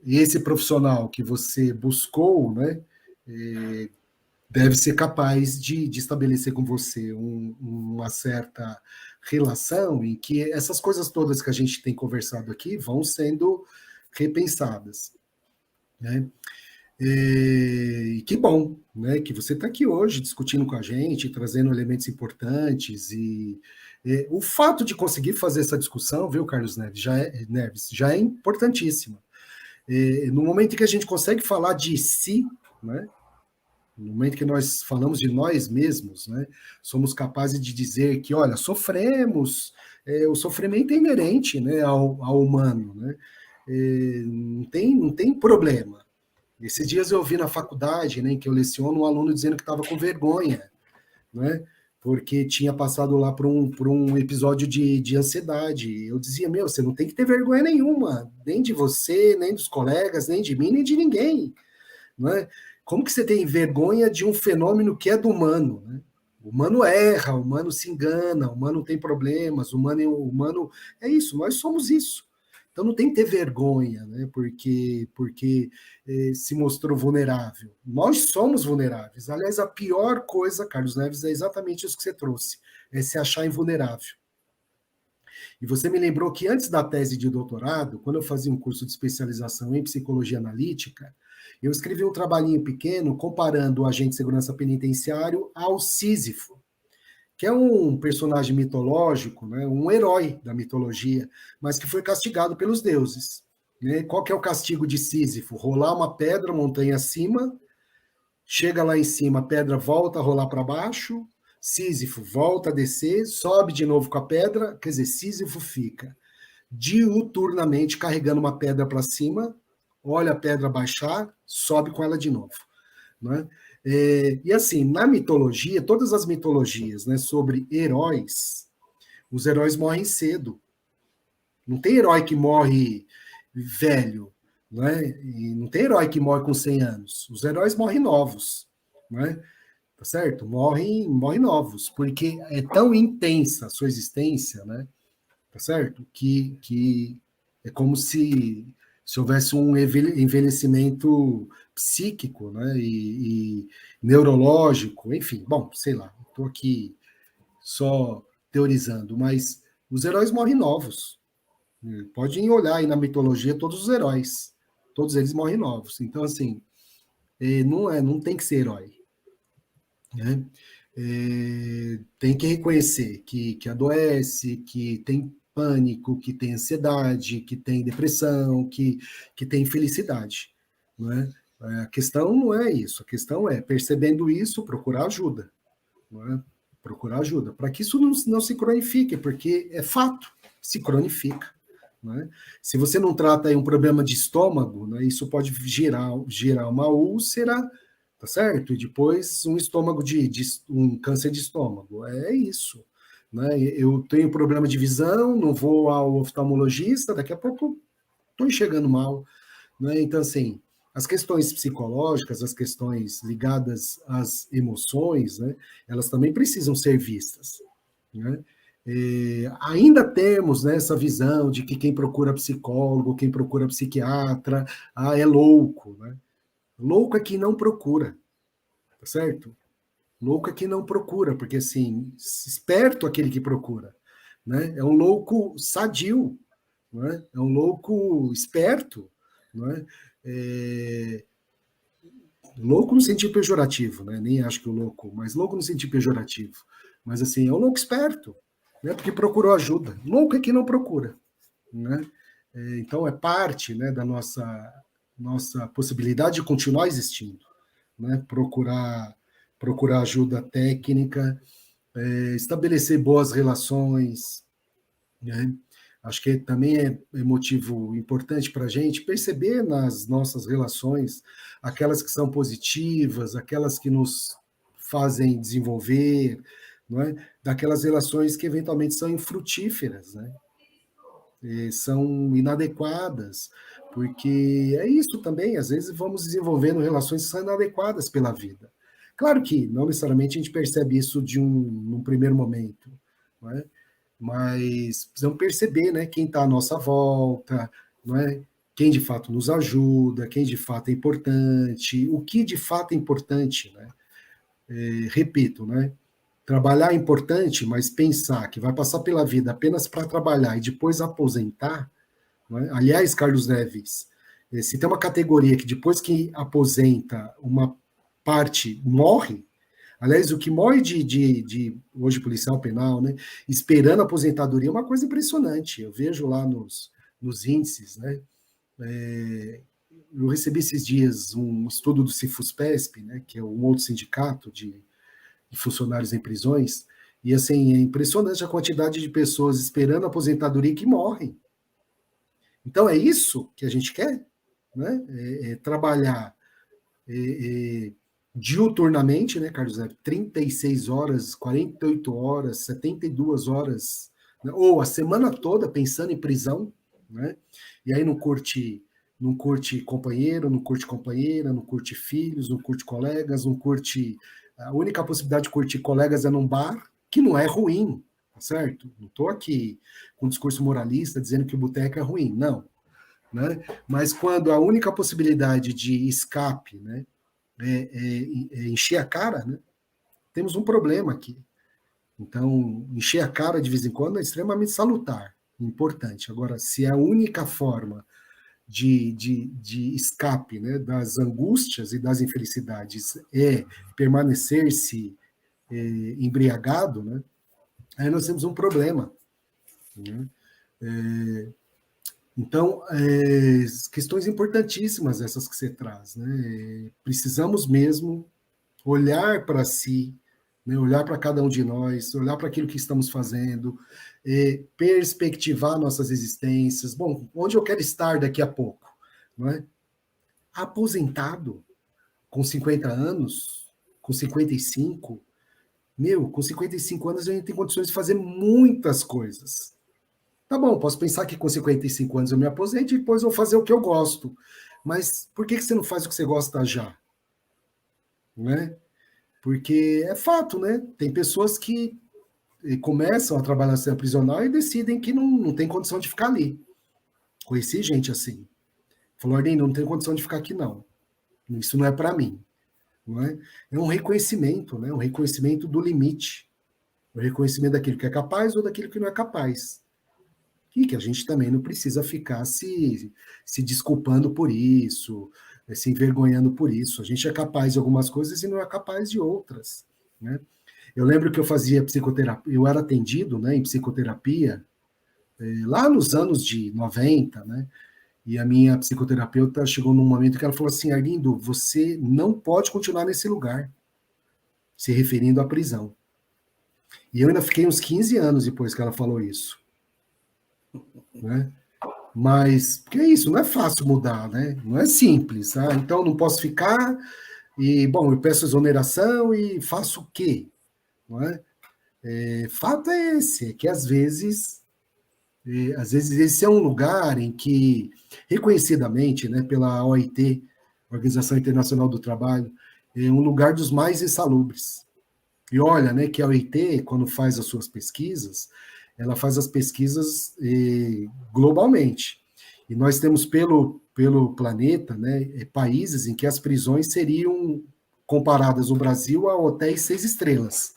[SPEAKER 3] esse profissional que você buscou, né, deve ser capaz de estabelecer com você uma certa relação em que essas coisas todas que a gente tem conversado aqui vão sendo repensadas, né? E que bom, né, que você está aqui hoje discutindo com a gente, trazendo elementos importantes, e o fato de conseguir fazer essa discussão, viu, Carlos Neves, já é importantíssimo. No momento em que a gente consegue falar de si, né, no momento que nós falamos de nós mesmos, né, somos capazes de dizer que, olha, sofremos, o sofrimento é inerente, né, ao humano, né, não tem problema. Esses dias eu ouvi na faculdade, né, em que eu leciono, um aluno dizendo que estava com vergonha, né, porque tinha passado lá por um episódio de ansiedade. Eu dizia, você não tem que ter vergonha nenhuma, nem de você, nem dos colegas, nem de mim, nem de ninguém. Né? Como que você tem vergonha de um fenômeno que é do humano? Né? O humano erra, o humano se engana, o humano tem problemas, o humano é isso, nós somos isso. Então não tem que ter vergonha, né? Porque se mostrou vulnerável. Nós somos vulneráveis. Aliás, a pior coisa, Carlos Neves, é exatamente isso que você trouxe, é se achar invulnerável. E você me lembrou que antes da tese de doutorado, quando eu fazia um curso de especialização em psicologia analítica, eu escrevi um trabalhinho pequeno comparando o agente de segurança penitenciário ao Sísifo, que é um personagem mitológico, né, um herói da mitologia, mas que foi castigado pelos deuses. Né? Qual que é o castigo de Sísifo? Rolar uma pedra, montanha acima, chega lá em cima, a pedra volta a rolar para baixo, Sísifo volta a descer, sobe de novo com a pedra, quer dizer, Sísifo fica diuturnamente carregando uma pedra para cima, olha a pedra baixar, sobe com ela de novo. Né? E assim, na mitologia, todas as mitologias, né, sobre heróis, os heróis morrem cedo. Não tem herói que morre velho, né? E não tem herói que morre com 100 anos. Os heróis morrem novos, né? Tá certo? Morrem novos, porque é tão intensa a sua existência, né? Tá certo? Que é como se houvesse um envelhecimento psíquico, né, e neurológico, enfim, bom, sei lá, estou aqui só teorizando, mas os heróis morrem novos. Podem olhar aí na mitologia todos os heróis, todos eles morrem novos. Então, assim, não tem que ser herói. Né? Tem que reconhecer que adoece, que tem pânico, que tem ansiedade, que tem depressão, que tem infelicidade. Não é? A questão não é isso, a questão é, percebendo isso, procurar ajuda. Não é? Procurar ajuda, para que isso não se cronifique, porque é fato, se cronifica. Não é? Se você não trata aí um problema de estômago, né, isso pode gerar uma úlcera, tá certo? E depois um estômago um câncer de estômago. É isso. Né? Eu tenho problema de visão, não vou ao oftalmologista, daqui a pouco estou enxergando mal. Né? Então, assim, as questões psicológicas, as questões ligadas às emoções, né, elas também precisam ser vistas. Né? Ainda temos, né, essa visão de que quem procura psicólogo, quem procura psiquiatra, é louco, né? Louco é quem não procura, tá certo? Louco é quem não procura, porque, assim, esperto aquele que procura, né? É um louco sadio, não é? É um louco esperto, não é? Louco no sentido pejorativo, né? Nem acho que o louco, mas louco no sentido pejorativo. Mas, assim, é um louco esperto, né? Porque procurou ajuda. Louco é quem não procura, né? Então, é parte, né, da nossa possibilidade de continuar existindo, né? Procurar ajuda técnica, estabelecer boas relações, né? Acho que também é motivo importante para a gente perceber nas nossas relações aquelas que são positivas, aquelas que nos fazem desenvolver, não é? Daquelas relações que eventualmente são infrutíferas, né? São inadequadas, porque é isso também, às vezes vamos desenvolvendo relações que são inadequadas pela vida. Claro que não necessariamente a gente percebe isso num primeiro momento, não é? Mas precisamos perceber, né, quem está à nossa volta, não é? Quem de fato nos ajuda, quem de fato é importante, o que de fato é importante, né? Repito, né? Trabalhar é importante, mas pensar que vai passar pela vida apenas para trabalhar e depois aposentar, não é? Aliás, Carlos Neves, se tem uma categoria que depois que aposenta, uma parte morre. Aliás, o que morre de hoje policial penal, né, esperando a aposentadoria é uma coisa impressionante. Eu vejo lá nos índices, né? Eu recebi esses dias um estudo do Cifuspesp, né, que é um outro sindicato de funcionários em prisões, e assim, é impressionante a quantidade de pessoas esperando a aposentadoria que morrem. Então é isso que a gente quer, né? Trabalhar diuturnamente, né, Carlos? 36 horas, 48 horas, 72 horas, né? Ou a semana toda pensando em prisão, né? E aí não curte companheiro, não curte companheira, não curte filhos, não curte colegas, não curte... A única possibilidade de curtir colegas é num bar, que não é ruim, tá certo? Não estou aqui com um discurso moralista dizendo que o boteco é ruim, não. Né? Mas quando a única possibilidade de escape, né, é encher a cara, né, temos um problema aqui. Então, encher a cara de vez em quando é extremamente salutar, importante. Agora, se é a única forma de escape, né, das angústias e das infelicidades é permanecer-se embriagado, né, aí nós temos um problema. Né? Então, questões importantíssimas essas que você traz. Né? Precisamos mesmo olhar para si, né? Olhar para cada um de nós, olhar para aquilo que estamos fazendo, perspectivar nossas existências. Bom, onde eu quero estar daqui a pouco? Não é? Aposentado, com 50 anos, com 55, com 55 anos a gente tem condições de fazer muitas coisas. Tá bom, posso pensar que com 55 anos eu me aposente e depois vou fazer o que eu gosto. Mas por que você não faz o que você gosta já? Né? Porque é fato, né? Tem pessoas que começam a trabalhar na cena prisional e decidem que não tem condição de ficar ali. Conheci gente assim. Falou, Arlindo, não tenho condição de ficar aqui, não. Isso não é para mim. Não é? É um reconhecimento, né? Um reconhecimento do limite. O reconhecimento daquilo que é capaz ou daquilo que não é capaz. E que a gente também não precisa ficar se desculpando por isso, se envergonhando por isso. A gente é capaz de algumas coisas e não é capaz de outras. Né? Eu lembro que eu fazia psicoterapia, eu era atendido, né, em psicoterapia, lá nos anos de 90, né? E a minha psicoterapeuta chegou num momento que ela falou assim, Arlindo, você não pode continuar nesse lugar, se referindo à prisão. E eu ainda fiquei uns 15 anos depois que ela falou isso. Né? Mas, que é isso, não é fácil mudar, né? Não é simples, tá? Então não posso ficar e, bom, eu peço exoneração e faço o quê? Não é? Fato é esse, é que às vezes esse é um lugar em que, reconhecidamente, né, pela OIT, Organização Internacional do Trabalho, é um lugar dos mais insalubres. E olha, né, que a OIT, quando faz as suas pesquisas, ela faz as pesquisas globalmente. E nós temos pelo planeta, né, países em que as prisões seriam comparadas no Brasil a hotéis 6 estrelas.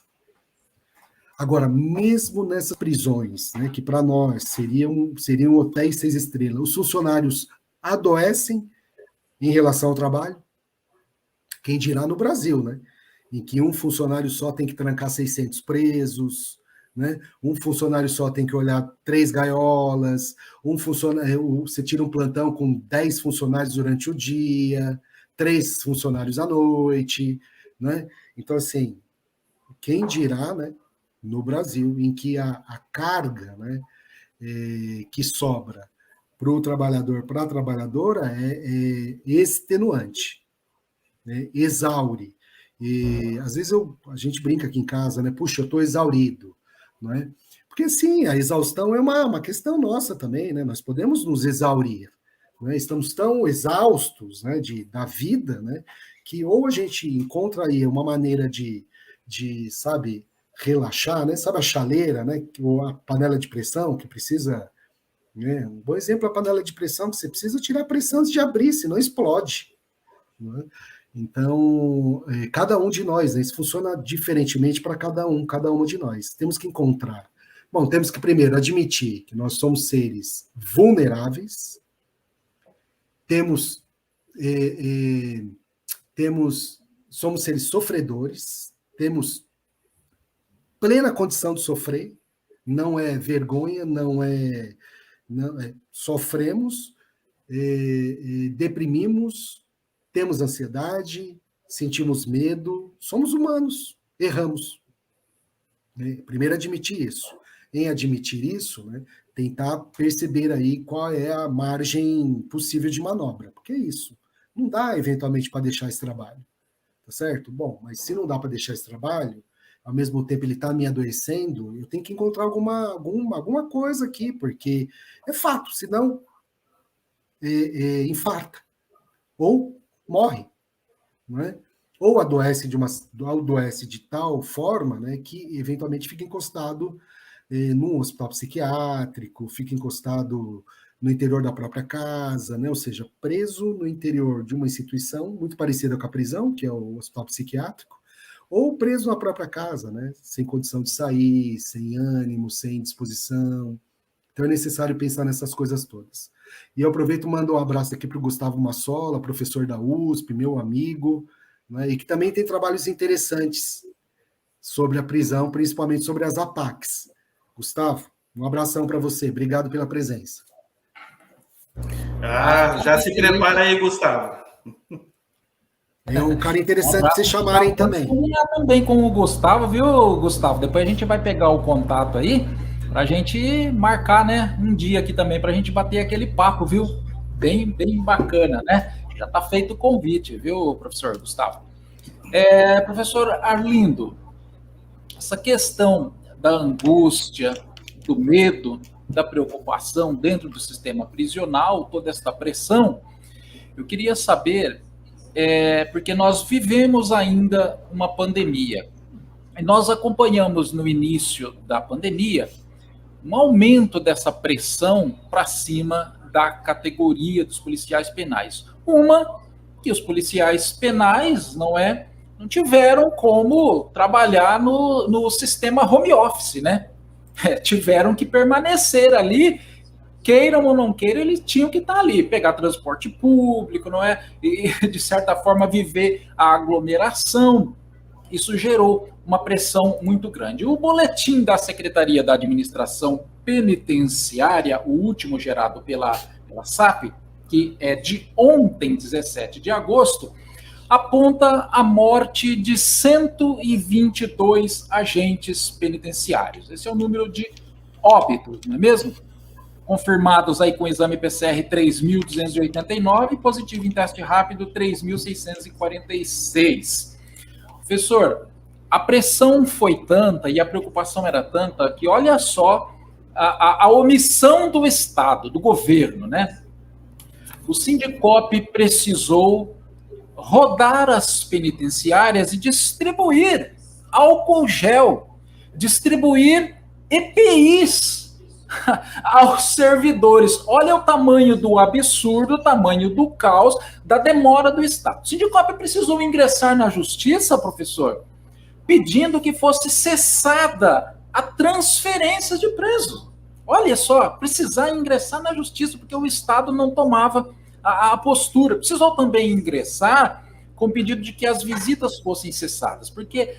[SPEAKER 3] Agora, mesmo nessas prisões, né, que para nós seriam hotéis 6 estrelas, os funcionários adoecem em relação ao trabalho. Quem dirá no Brasil, né? Em que um funcionário só tem que trancar 600 presos, né? Um funcionário só tem que olhar 3 gaiolas, você tira um plantão com 10 funcionários durante o dia, 3 funcionários à noite, né? Então, assim, quem dirá, né, no Brasil, em que a carga, né, que sobra para o trabalhador, para a trabalhadora, é extenuante, né, exaure. E às vezes a gente brinca aqui em casa, né? Puxa, eu estou exaurido, não é? Porque sim, a exaustão é uma questão nossa também, né? Nós podemos nos exaurir, né? Estamos tão exaustos, né, da vida, né, que ou a gente encontra aí uma maneira de sabe, relaxar, né? Sabe a chaleira, né? Ou a panela de pressão que precisa, né? Um bom exemplo é a panela de pressão, que você precisa tirar a pressão antes de abrir, senão explode, né? Então, cada um de nós, né, isso funciona diferentemente para cada uma de nós. Temos que encontrar. Bom, temos que primeiro admitir que nós somos seres vulneráveis, somos seres sofredores, temos plena condição de sofrer, não é vergonha, não é sofremos, deprimimos, temos ansiedade, sentimos medo, somos humanos, erramos. Né? Primeiro admitir isso. Em admitir isso, né, tentar perceber aí qual é a margem possível de manobra. Porque é isso. Não dá, eventualmente, para deixar esse trabalho. Tá certo? Bom, mas se não dá para deixar esse trabalho, ao mesmo tempo ele está me adoecendo, eu tenho que encontrar alguma coisa aqui, porque é fato, senão infarta. Ou morre, não é? Ou adoece de tal forma, né, que eventualmente fica encostado num hospital psiquiátrico, fica encostado no interior da própria casa, né, ou seja, preso no interior de uma instituição muito parecida com a prisão, que é o hospital psiquiátrico, ou preso na própria casa, né, sem condição de sair, sem ânimo, sem disposição. Então é necessário pensar nessas coisas todas. E eu aproveito e mando um abraço aqui para o Gustavo Massola, professor da USP, meu amigo, né, e que também tem trabalhos interessantes sobre a prisão, principalmente sobre as APACs. Gustavo, um abração para você. Obrigado pela presença.
[SPEAKER 4] Já se prepara aí, Gustavo.
[SPEAKER 3] É um cara interessante para vocês chamarem também.
[SPEAKER 2] Também com o Gustavo, viu, Gustavo? Depois a gente vai pegar o contato aí, para a gente marcar, né, um dia aqui também, para a gente bater aquele papo, viu? Bem bacana, né? Já está feito o convite, viu, professor Gustavo? Professor Arlindo, essa questão da angústia, do medo, da preocupação dentro do sistema prisional, toda essa pressão, eu queria saber, porque nós vivemos ainda uma pandemia, e nós acompanhamos no início da pandemia um aumento dessa pressão para cima da categoria dos policiais penais. Uma, que os policiais penais não tiveram como trabalhar no sistema home office, né? Tiveram que permanecer ali, queiram ou não queiram, eles tinham que estar ali, pegar transporte público, não é? E, de certa forma, viver a aglomeração. Isso gerou uma pressão muito grande. O boletim da Secretaria da Administração Penitenciária, o último gerado pela SAP, que é de ontem, 17 de agosto, aponta a morte de 122 agentes penitenciários. Esse é o número de óbitos, não é mesmo? Confirmados aí com o exame PCR 3.289 e positivo em teste rápido 3.646. Professor, a pressão foi tanta e a preocupação era tanta que olha só a omissão do Estado, do governo, né? O Sindicop precisou rodar as penitenciárias e distribuir álcool gel, distribuir EPIs aos servidores. Olha o tamanho do absurdo, o tamanho do caos, da demora do Estado. O Sindicope precisou ingressar na justiça, professor, pedindo que fosse cessada a transferência de presos. Olha só, precisar ingressar na justiça, porque o Estado não tomava a postura. Precisou também ingressar com pedido de que as visitas fossem cessadas, porque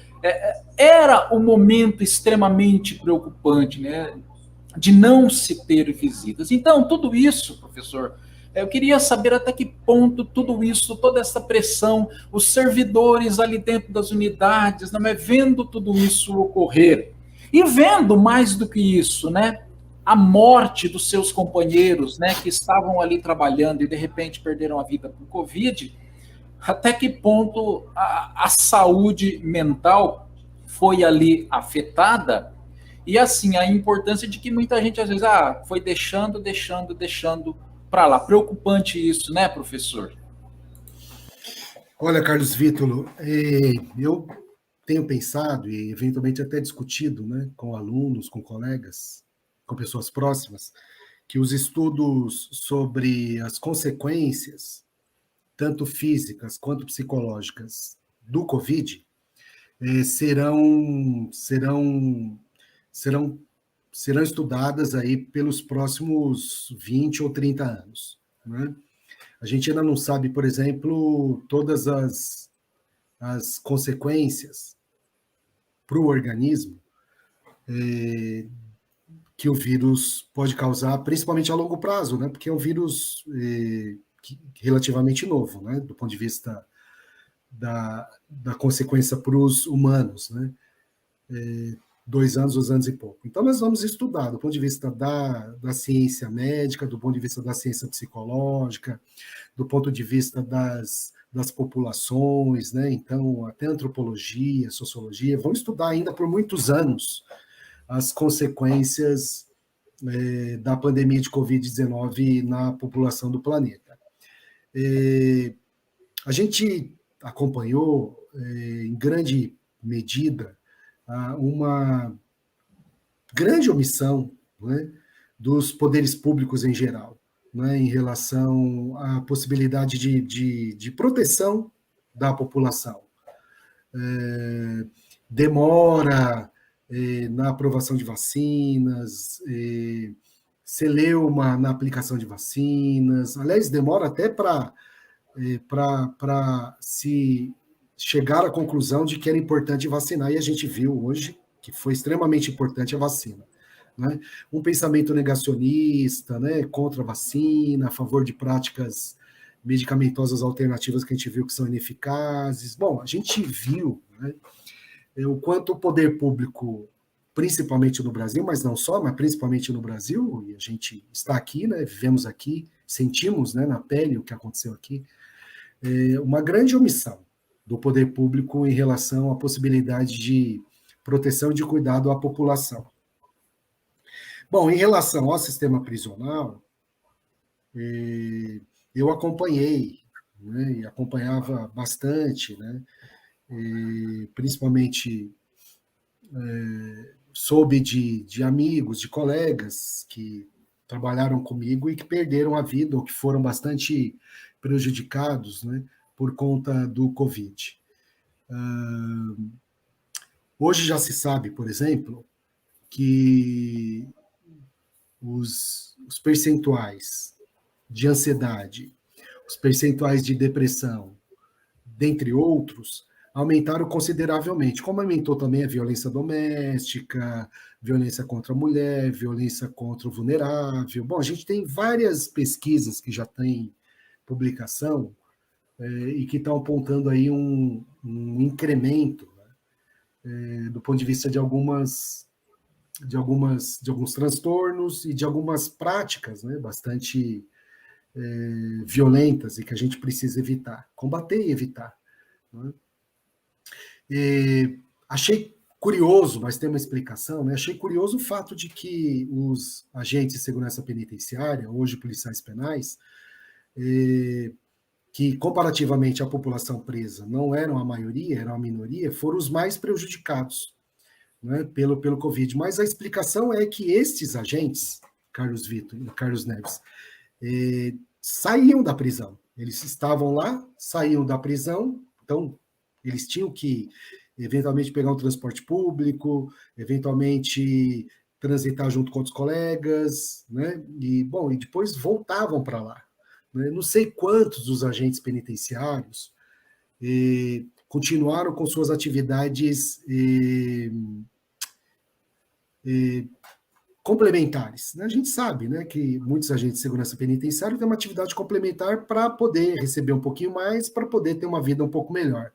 [SPEAKER 2] era um momento extremamente preocupante, né, de não se ter visitas. Então, tudo isso, professor, eu queria saber até que ponto tudo isso, toda essa pressão, os servidores ali dentro das unidades, né, vendo tudo isso ocorrer, e vendo mais do que isso, né, a morte dos seus companheiros, né, que estavam ali trabalhando e de repente perderam a vida por Covid, até que ponto a saúde mental foi ali afetada, e assim, a importância de que muita gente às vezes foi deixando para lá. Preocupante isso, né, professor?
[SPEAKER 3] Olha, Carlos Vítolo, eu tenho pensado e eventualmente até discutido, né, com alunos, com colegas, com pessoas próximas, que os estudos sobre as consequências, tanto físicas quanto psicológicas, do Covid, serão estudadas aí pelos próximos 20 ou 30 anos, né? A gente ainda não sabe, por exemplo, todas as consequências para o organismo que o vírus pode causar, principalmente a longo prazo, né? Porque é um vírus relativamente novo, né? Do ponto de vista da consequência para os humanos, né? 2 anos e pouco. Então, nós vamos estudar do ponto de vista da ciência médica, do ponto de vista da ciência psicológica, do ponto de vista das populações, né? Então, até antropologia, sociologia, vão estudar ainda por muitos anos as consequências da pandemia de Covid-19 na população do planeta. A gente acompanhou, em grande medida, uma grande omissão, né, dos poderes públicos em geral, né, em relação à possibilidade de proteção da população. Demora na aprovação de vacinas, celeuma na aplicação de vacinas, aliás, demora até para se chegar à conclusão de que era importante vacinar, e a gente viu hoje que foi extremamente importante a vacina, né? Um pensamento negacionista, né, contra a vacina, a favor de práticas medicamentosas alternativas que a gente viu que são ineficazes. Bom, a gente viu, né, o quanto o poder público, principalmente no Brasil, mas não só, mas principalmente no Brasil, e a gente está aqui, né, vivemos aqui, sentimos, né, na pele o que aconteceu aqui, uma grande omissão do poder público em relação à possibilidade de proteção e de cuidado à população. Bom, em relação ao sistema prisional, eu acompanhei, né, e acompanhava bastante, né, principalmente soube de amigos, de colegas que trabalharam comigo e que perderam a vida ou que foram bastante prejudicados, né, por conta do Covid. Hoje já se sabe, por exemplo, que os percentuais de ansiedade, os percentuais de depressão, dentre outros, aumentaram consideravelmente, como aumentou também a violência doméstica, violência contra a mulher, violência contra o vulnerável. Bom, a gente tem várias pesquisas que já têm publicação e que estão apontando aí um incremento, né, do ponto de vista de alguns transtornos e de algumas práticas, né, bastante violentas e que a gente precisa evitar, combater e evitar, né? Achei curioso, mas tem uma explicação, né? Achei curioso o fato de que os agentes de segurança penitenciária, hoje policiais penais, que comparativamente à população presa não eram a maioria, eram a minoria, foram os mais prejudicados, né, pelo Covid. Mas a explicação é que estes agentes, Carlos Vitor e Carlos Neves, saíam da prisão. Eles estavam lá, saíam da prisão, então eles tinham que, eventualmente, pegar um transporte público, eventualmente transitar junto com outros colegas, né? E depois voltavam para lá. Né? Não sei quantos dos agentes penitenciários continuaram com suas atividades complementares. Né? A gente sabe, né, que muitos agentes de segurança penitenciária têm uma atividade complementar para poder receber um pouquinho mais, para poder ter uma vida um pouco melhor.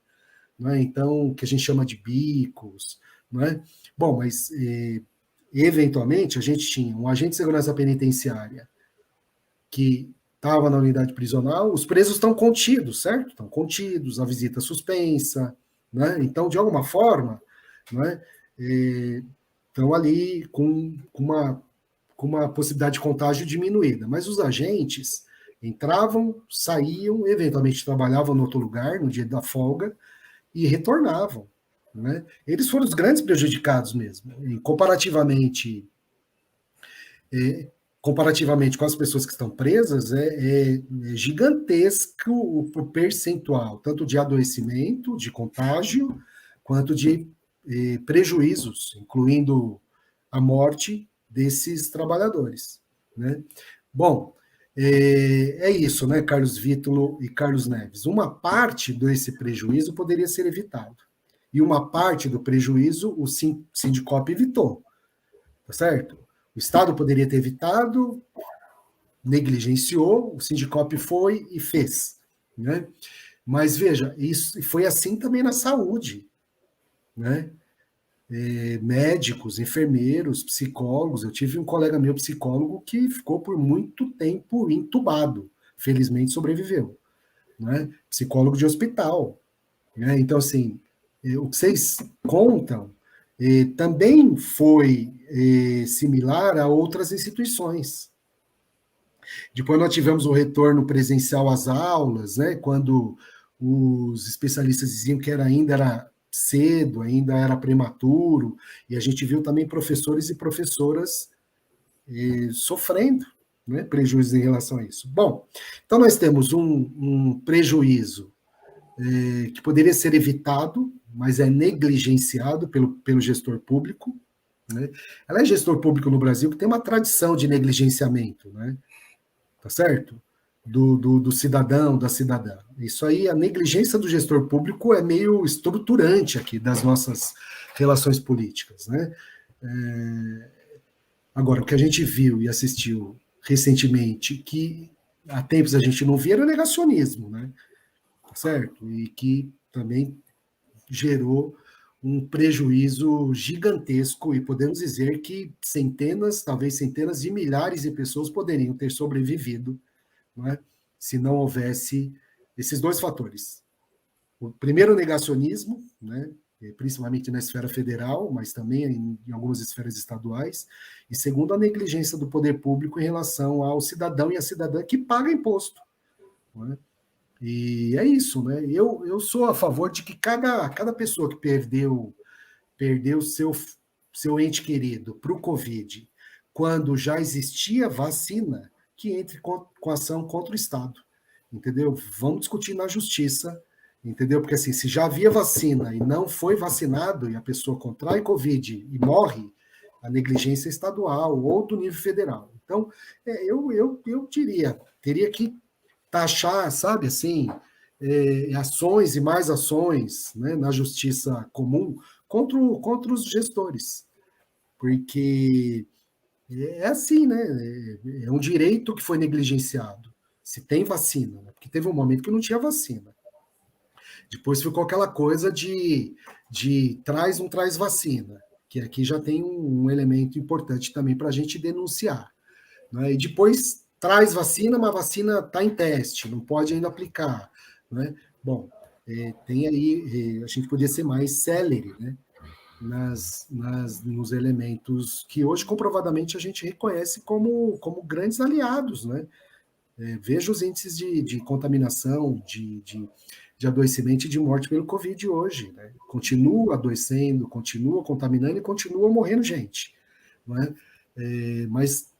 [SPEAKER 3] Né? Então, que a gente chama de bicos. Né? Bom, mas eventualmente a gente tinha um agente de segurança penitenciária que estava na unidade prisional, os presos estão contidos, certo? Estão contidos, a visita suspensa, né? Então, de alguma forma, né, estão ali com uma possibilidade de contágio diminuída. Mas os agentes entravam, saíam, eventualmente trabalhavam em outro lugar, no dia da folga, e retornavam. Né? Eles foram os grandes prejudicados mesmo. E comparativamente com as pessoas que estão presas, é gigantesco o percentual, tanto de adoecimento, de contágio, quanto de prejuízos, incluindo a morte desses trabalhadores. Né? Bom, é isso, né, Carlos Vítolo e Carlos Neves. Uma parte desse prejuízo poderia ser evitado. E uma parte do prejuízo o Sindicop evitou. Tá certo? O Estado poderia ter evitado, negligenciou, o Sindicop foi e fez. Né? Mas veja, isso foi assim também na saúde. Né? Médicos, enfermeiros, psicólogos. Eu tive um colega meu psicólogo que ficou por muito tempo entubado. Felizmente sobreviveu. Né? Psicólogo de hospital. Né? Então, assim, o que vocês contam também foi similar a outras instituições. Depois nós tivemos o retorno presencial às aulas, né, quando os especialistas diziam que ainda era cedo, ainda era prematuro, e a gente viu também professores e professoras sofrendo, né, prejuízos em relação a isso. Bom, então nós temos um prejuízo que poderia ser evitado, mas é negligenciado pelo gestor público. Né? Ela é gestor público no Brasil que tem uma tradição de negligenciamento, né? Tá certo? Do cidadão, da cidadã. Isso aí, a negligência do gestor público é meio estruturante aqui das nossas relações políticas. Né? Agora, o que a gente viu e assistiu recentemente, que há tempos a gente não via, era o negacionismo, né? Certo? E que também gerou um prejuízo gigantesco, e podemos dizer que centenas, talvez centenas de milhares de pessoas poderiam ter sobrevivido, não é? Se não houvesse esses dois fatores. O primeiro, o negacionismo, né? Principalmente na esfera federal, mas também em algumas esferas estaduais, e segundo, a negligência do poder público em relação ao cidadão e à cidadã que paga imposto. Não é? E é isso, né? Eu sou a favor de que cada pessoa que perdeu seu ente querido para o Covid, quando já existia vacina, que entre com ação contra o Estado, entendeu? Vamos discutir na justiça, entendeu? Porque assim, se já havia vacina e não foi vacinado e a pessoa contrai Covid e morre, a negligência estadual ou do nível federal. Então, eu teria que taxar, sabe, assim, ações e mais ações, né, na justiça comum contra os gestores, porque é assim, né, é um direito que foi negligenciado, se tem vacina, né, porque teve um momento que não tinha vacina. Depois ficou aquela coisa de traz, não traz vacina, que aqui já tem um elemento importante também para a gente denunciar. Né, e depois traz vacina, mas a vacina está em teste, não pode ainda aplicar. Né? Bom, tem aí, a gente podia ser mais célere, né? Nos elementos que hoje comprovadamente a gente reconhece como grandes aliados, né? Veja os índices de contaminação, de adoecimento e de morte pelo Covid hoje, né? Continua adoecendo, continua contaminando e continua morrendo gente, né? Mas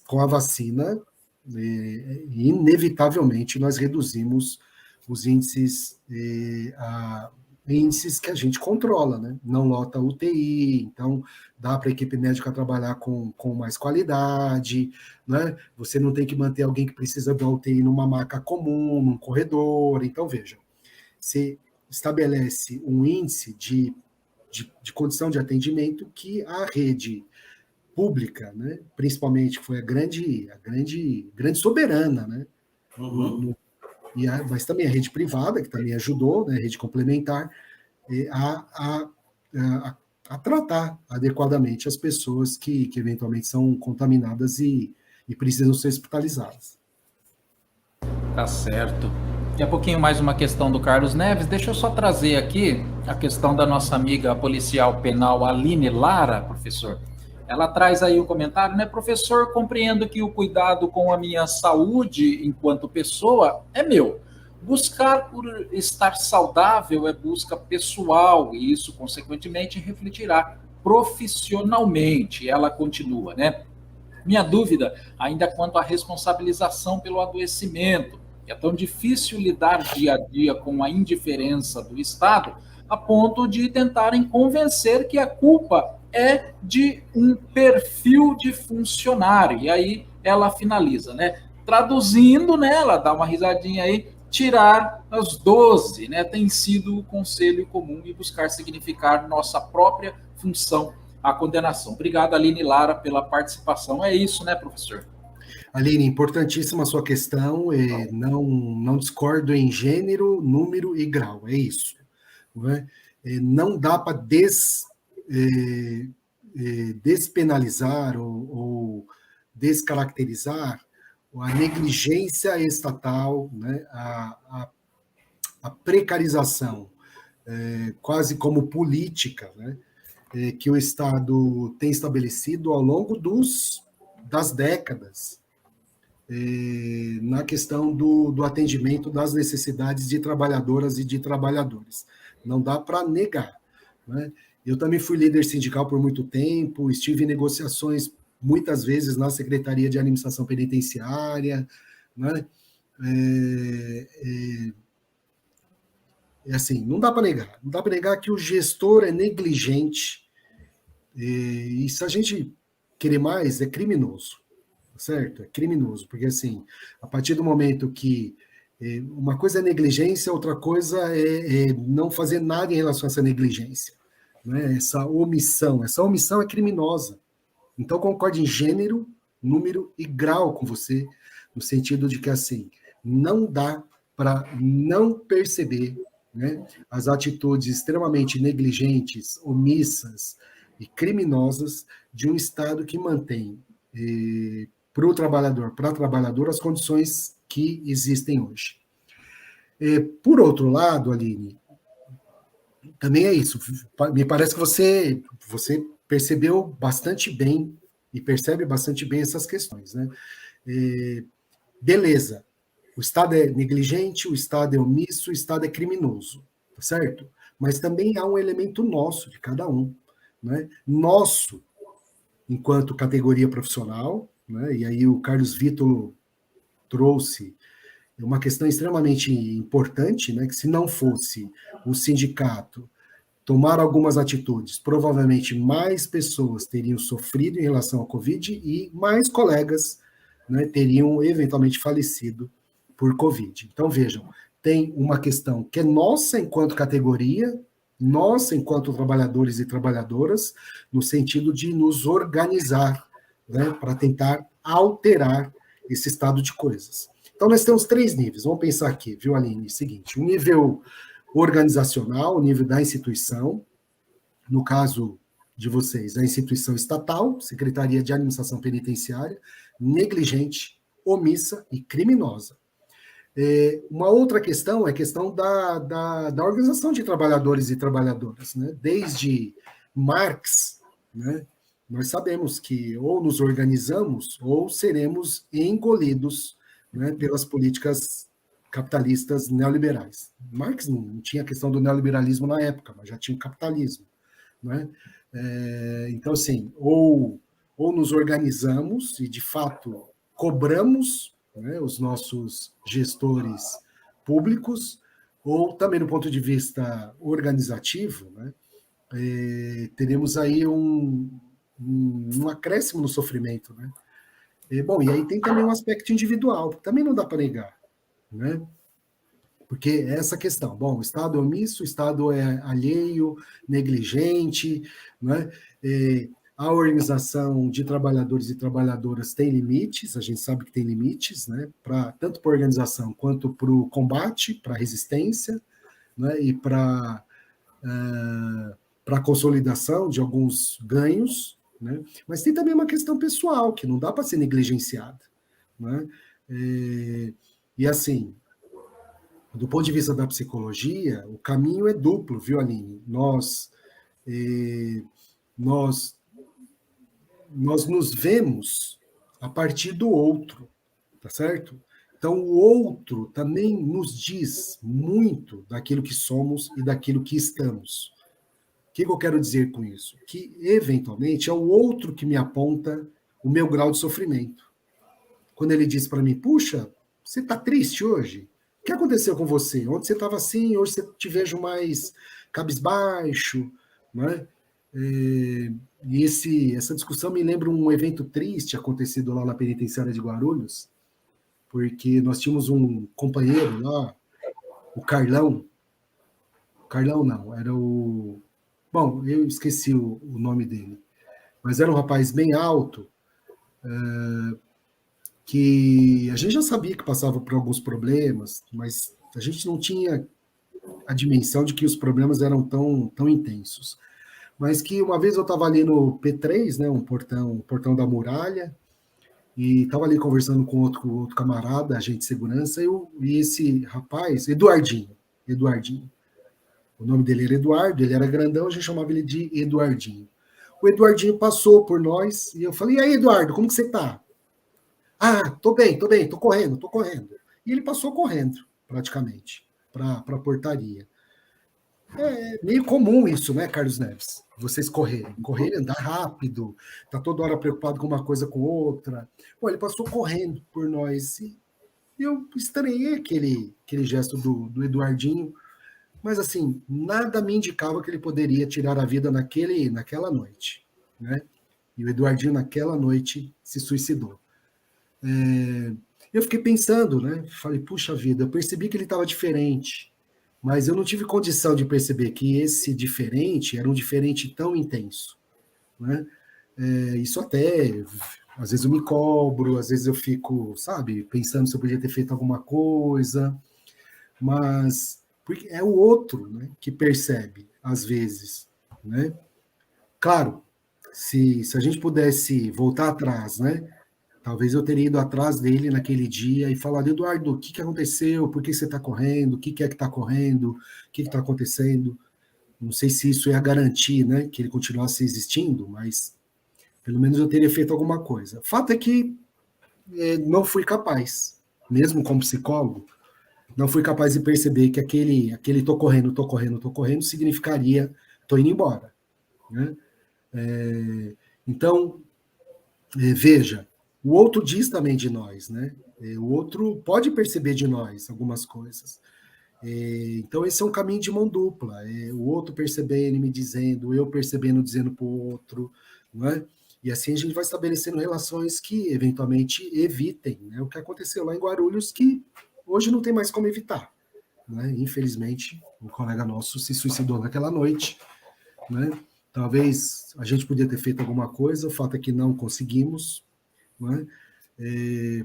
[SPEAKER 3] com a vacina, inevitavelmente, nós reduzimos os índices, índices que a gente controla, né? Não lota UTI, então dá para a equipe médica trabalhar com mais qualidade, né? Você não tem que manter alguém que precisa da UTI numa maca comum, num corredor. Então, veja, você estabelece um índice de condição de atendimento que a rede pública, né? Principalmente foi a grande soberana, né?
[SPEAKER 4] Uhum.
[SPEAKER 3] Mas também a rede privada, que também ajudou, né? A rede complementar, a tratar adequadamente as pessoas que eventualmente são contaminadas e precisam ser hospitalizadas.
[SPEAKER 2] Tá certo. Daqui a pouquinho mais uma questão do Carlos Neves. Deixa eu só trazer aqui a questão da nossa amiga policial penal Aline Lara, professor. Ela traz aí um comentário, né? Professor, compreendo que o cuidado com a minha saúde enquanto pessoa é meu. Buscar por estar saudável é busca pessoal e isso, consequentemente, refletirá profissionalmente. Ela continua, né? Minha dúvida ainda quanto à responsabilização pelo adoecimento. É tão difícil lidar dia a dia com a indiferença do Estado a ponto de tentarem convencer que a culpa é de um perfil de funcionário. E aí ela finaliza, né? Traduzindo, né? Ela dá uma risadinha aí, tirar as 12, né? Tem sido o conselho comum e buscar significar nossa própria função a condenação. Obrigado, Aline Lara, pela participação. É isso, né, professor?
[SPEAKER 3] Aline, importantíssima a sua questão. Não discordo em gênero, número e grau. É isso. Não é? Não dá para despenalizar ou descaracterizar a negligência estatal, né? a precarização, quase como política, né? Que o Estado tem estabelecido ao longo das décadas, na questão do atendimento das necessidades de trabalhadoras e de trabalhadores. Não dá para negar, né? Eu também fui líder sindical por muito tempo, estive em negociações muitas vezes na Secretaria de Administração Penitenciária, né? Assim, não dá para negar. Não dá para negar que o gestor é negligente, e se a gente querer mais, é criminoso, certo? É criminoso, porque assim, a partir do momento que uma coisa é negligência, outra coisa é não fazer nada em relação a essa negligência, né? Essa omissão é criminosa. Então, concordo em gênero, número e grau com você, no sentido de que, assim, não dá para não perceber, né, as atitudes extremamente negligentes, omissas e criminosas de um Estado que mantém para o trabalhador, para a trabalhadora, as condições que existem hoje. Por outro lado, Aline, também é isso. Me parece que você percebeu bastante bem e percebe bastante bem essas questões, né? Beleza. O Estado é negligente, o Estado é omisso, o Estado é criminoso, tá certo? Mas também há um elemento nosso, de cada um, né? Nosso, enquanto categoria profissional, né? E aí o Carlos Vítolo trouxe uma questão extremamente importante, né? Que se não fosse o sindicato tomar algumas atitudes, provavelmente mais pessoas teriam sofrido em relação ao Covid e mais colegas, né, teriam eventualmente falecido por Covid. Então, vejam, tem uma questão que é nossa enquanto categoria, nossa enquanto trabalhadores e trabalhadoras, no sentido de nos organizar, né, para tentar alterar esse estado de coisas. Então, nós temos 3 níveis. Vamos pensar aqui, viu, Aline? Seguinte, o nível organizacional, o nível da instituição, no caso de vocês, a instituição estatal, Secretaria de Administração Penitenciária, negligente, omissa e criminosa. Uma outra questão é a questão da organização de trabalhadores e trabalhadoras, né? Desde Marx, né, nós sabemos que ou nos organizamos ou seremos engolidos né, pelas políticas capitalistas neoliberais. Marx não tinha a questão do neoliberalismo na época, mas já tinha o capitalismo. Né? Então, assim, ou nos organizamos e, de fato, cobramos, né, os nossos gestores públicos, ou também, do ponto de vista organizativo, né, teremos aí um acréscimo no sofrimento. Né? Bom, e aí tem também um aspecto individual, que também não dá para negar. Né? Porque é essa questão, bom, o Estado é omisso, o Estado é alheio, negligente, né? A organização de trabalhadores e trabalhadoras tem limites, a gente sabe que tem limites, né? Tanto para a organização quanto para o combate, para a resistência, né? E para a consolidação de alguns ganhos, né? Mas tem também uma questão pessoal, que não dá para ser negligenciada. Né? E assim, do ponto de vista da psicologia, o caminho é duplo, viu, Aline? Nós nos vemos a partir do outro, tá certo? Então, o outro também nos diz muito daquilo que somos e daquilo que estamos. O que eu quero dizer com isso? Que, eventualmente, é o outro que me aponta o meu grau de sofrimento. Quando ele diz para mim, puxa, você está triste hoje? O que aconteceu com você? Ontem você estava assim, hoje eu te vejo mais cabisbaixo, né? E essa discussão me lembra um evento triste acontecido lá na penitenciária de Guarulhos, porque nós tínhamos um companheiro lá, o Carlão. Carlão não, era o... Bom, eu esqueci o nome dele, mas era um rapaz bem alto, que a gente já sabia que passava por alguns problemas, mas a gente não tinha a dimensão de que os problemas eram tão intensos. Mas que uma vez eu estava ali no P3, né, um portão da muralha, e estava ali conversando com outro camarada, agente de segurança, e esse rapaz, Eduardinho, o nome dele era Eduardo, ele era grandão, a gente chamava ele de Eduardinho. O Eduardinho passou por nós, e eu falei, e aí, Eduardo, como que você está? Ah, tô bem, tô correndo. E ele passou correndo, praticamente, para a portaria. É meio comum isso, né, Carlos Neves? Vocês correrem, andar rápido, tá toda hora preocupado com uma coisa com outra. Pô, ele passou correndo por nós e eu estranhei aquele gesto do Eduardinho, mas assim, nada me indicava que ele poderia tirar a vida naquela noite, né? E o Eduardinho naquela noite se suicidou. Eu fiquei pensando, né? Falei, puxa vida, eu percebi que ele estava diferente, mas eu não tive condição de perceber que esse diferente era um diferente tão intenso, né? Isso até, às vezes eu me cobro, às vezes eu fico, sabe, pensando se eu podia ter feito alguma coisa, mas porque é o outro, né, que percebe, às vezes, né? Claro, se a gente pudesse voltar atrás, né? Talvez eu teria ido atrás dele naquele dia e falado, Eduardo, o que aconteceu? Por que você está correndo? O que é que está correndo? O que está acontecendo? Não sei se isso ia garantir, né, que ele continuasse existindo, mas pelo menos eu teria feito alguma coisa. O fato é que não fui capaz, mesmo como psicólogo, não fui capaz de perceber que aquele tô correndo significaria tô indo embora. Né? Então, veja, o outro diz também de nós, né? O outro pode perceber de nós algumas coisas. Então, esse é um caminho de mão dupla. O outro percebendo e me dizendo, eu percebendo dizendo para o outro, não é? E assim a gente vai estabelecendo relações que, eventualmente, evitem, né? O que aconteceu lá em Guarulhos, que hoje não tem mais como evitar. Né? Infelizmente, um colega nosso se suicidou naquela noite. Né? Talvez a gente podia ter feito alguma coisa, o fato é que não conseguimos. Né?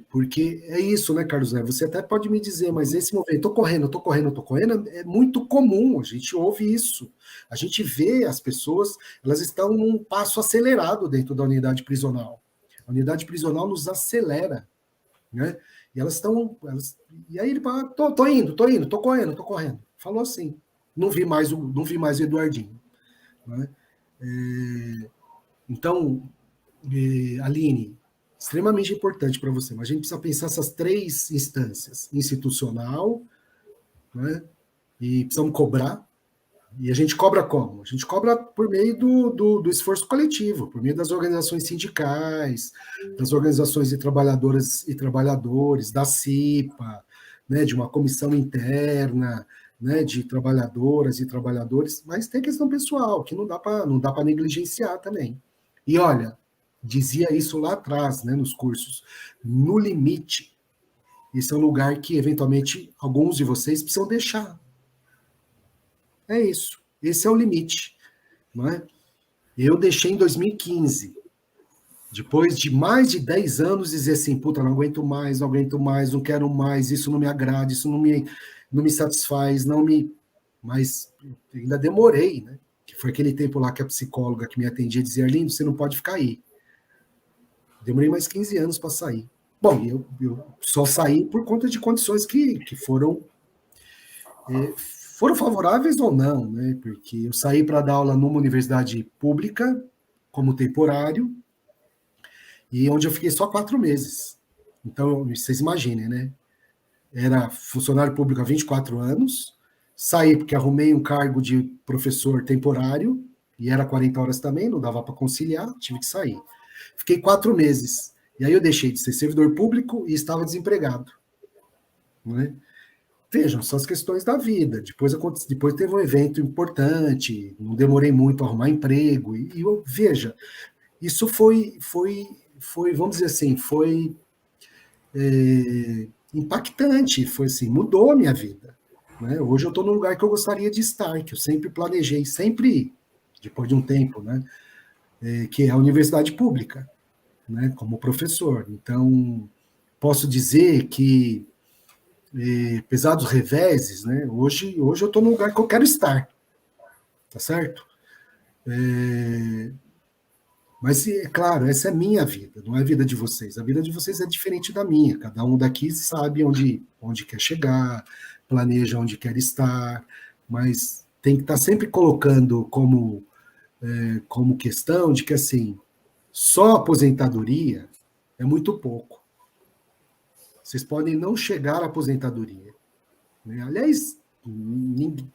[SPEAKER 3] Porque é isso, né, Carlos? Você até pode me dizer, mas esse movimento, tô correndo, é muito comum, a gente ouve isso. A gente vê as pessoas, elas estão num passo acelerado dentro da unidade prisional. A unidade prisional nos acelera, né? E elas estão... E aí ele fala, tô indo, tô correndo. Falou assim. Não vi mais o Eduardinho. Né? Então, Aline, extremamente importante para você, mas a gente precisa pensar essas 3 instâncias: institucional, né? E precisamos cobrar. E a gente cobra como? A gente cobra por meio do esforço coletivo, por meio das organizações sindicais, das organizações de trabalhadoras e trabalhadores, da CIPA, né, de uma comissão interna, né, de trabalhadoras e trabalhadores, mas tem questão pessoal, que não dá para negligenciar também. E olha, dizia isso lá atrás, né, nos cursos, no limite, esse é um lugar que, eventualmente, alguns de vocês precisam deixar. É isso. Esse é o limite. Não é? Eu deixei em 2015. Depois de mais de 10 anos, dizer assim, puta, não aguento mais, não quero mais, isso não me agrada, isso não me satisfaz, Mas ainda demorei, né? Que foi aquele tempo lá que a psicóloga que me atendia dizia, Arlindo, você não pode ficar aí. Demorei mais 15 anos para sair. Bom, eu só saí por conta de condições que foram favoráveis ou não, né? Porque eu saí para dar aula numa universidade pública, como temporário, e onde eu fiquei só 4 meses. Então, vocês imaginem, né? Era funcionário público há 24 anos, saí porque arrumei um cargo de professor temporário, e era 40 horas também, não dava para conciliar, tive que sair. Fiquei 4 meses, e aí eu deixei de ser servidor público e estava desempregado. Não é? Vejam, são as questões da vida. Depois teve um evento importante, não demorei muito a arrumar emprego, e veja, isso foi, vamos dizer assim, foi impactante, foi assim, mudou a minha vida. Né? Hoje eu estou no lugar que eu gostaria de estar, que eu sempre planejei, depois de um tempo, né? Que é a universidade pública, né? Como professor. Então, posso dizer que apesar dos reveses, né? Hoje eu estou no lugar que eu quero estar, tá certo? Mas, é claro, essa é a minha vida, não é a vida de vocês. A vida de vocês é diferente da minha. Cada um daqui sabe onde quer chegar, planeja onde quer estar, mas tem que estar sempre colocando como questão de que, assim, só aposentadoria é muito pouco. Vocês podem não chegar à aposentadoria. Né? Aliás,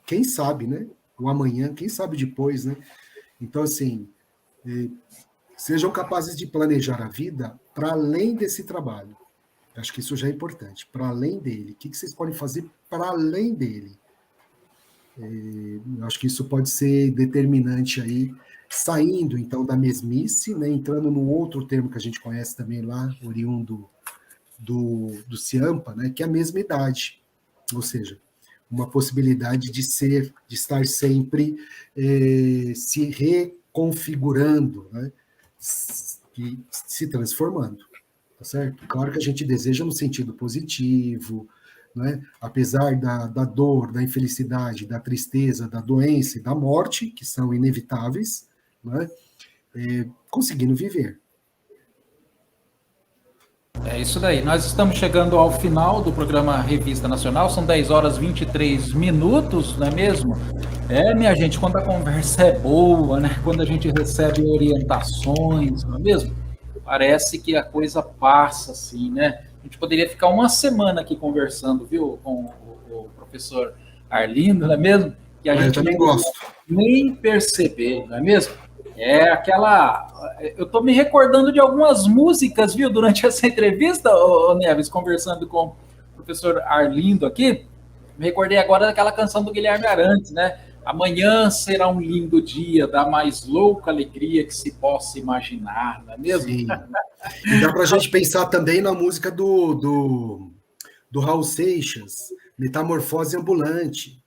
[SPEAKER 3] quem sabe, né? O amanhã, quem sabe depois, né? Então, assim, sejam capazes de planejar a vida para além desse trabalho. Acho que isso já é importante. Para além dele. O que vocês podem fazer para além dele? Eu acho que isso pode ser determinante aí, saindo, então, da mesmice, né? Entrando no outro termo que a gente conhece também lá, oriundo do CIAMPA, né, que é a mesma idade, ou seja, uma possibilidade de estar sempre se reconfigurando, né, se transformando, tá certo? Claro que a gente deseja no sentido positivo, né, apesar da dor, da infelicidade, da tristeza, da doença e da morte, que são inevitáveis, né, conseguindo viver.
[SPEAKER 2] É isso daí. Nós estamos chegando ao final do programa Revista Nacional. São 10 horas e 23 minutos, não é mesmo? Minha gente, quando a conversa é boa, né? Quando a gente recebe orientações, não é mesmo? Parece que a coisa passa, assim, né? A gente poderia ficar uma semana aqui conversando, viu? Com o professor Arlindo, não é mesmo? Que a gente
[SPEAKER 3] também gosto.
[SPEAKER 2] Nem perceber, não é mesmo? Eu estou me recordando de algumas músicas, viu, durante essa entrevista, Neves, conversando com o professor Arlindo aqui. Me recordei agora daquela canção do Guilherme Arantes, né? Amanhã será um lindo dia, da mais louca alegria que se possa imaginar, não é mesmo?
[SPEAKER 3] Sim. E dá para a gente pensar também na música do Raul Seixas, Metamorfose Ambulante.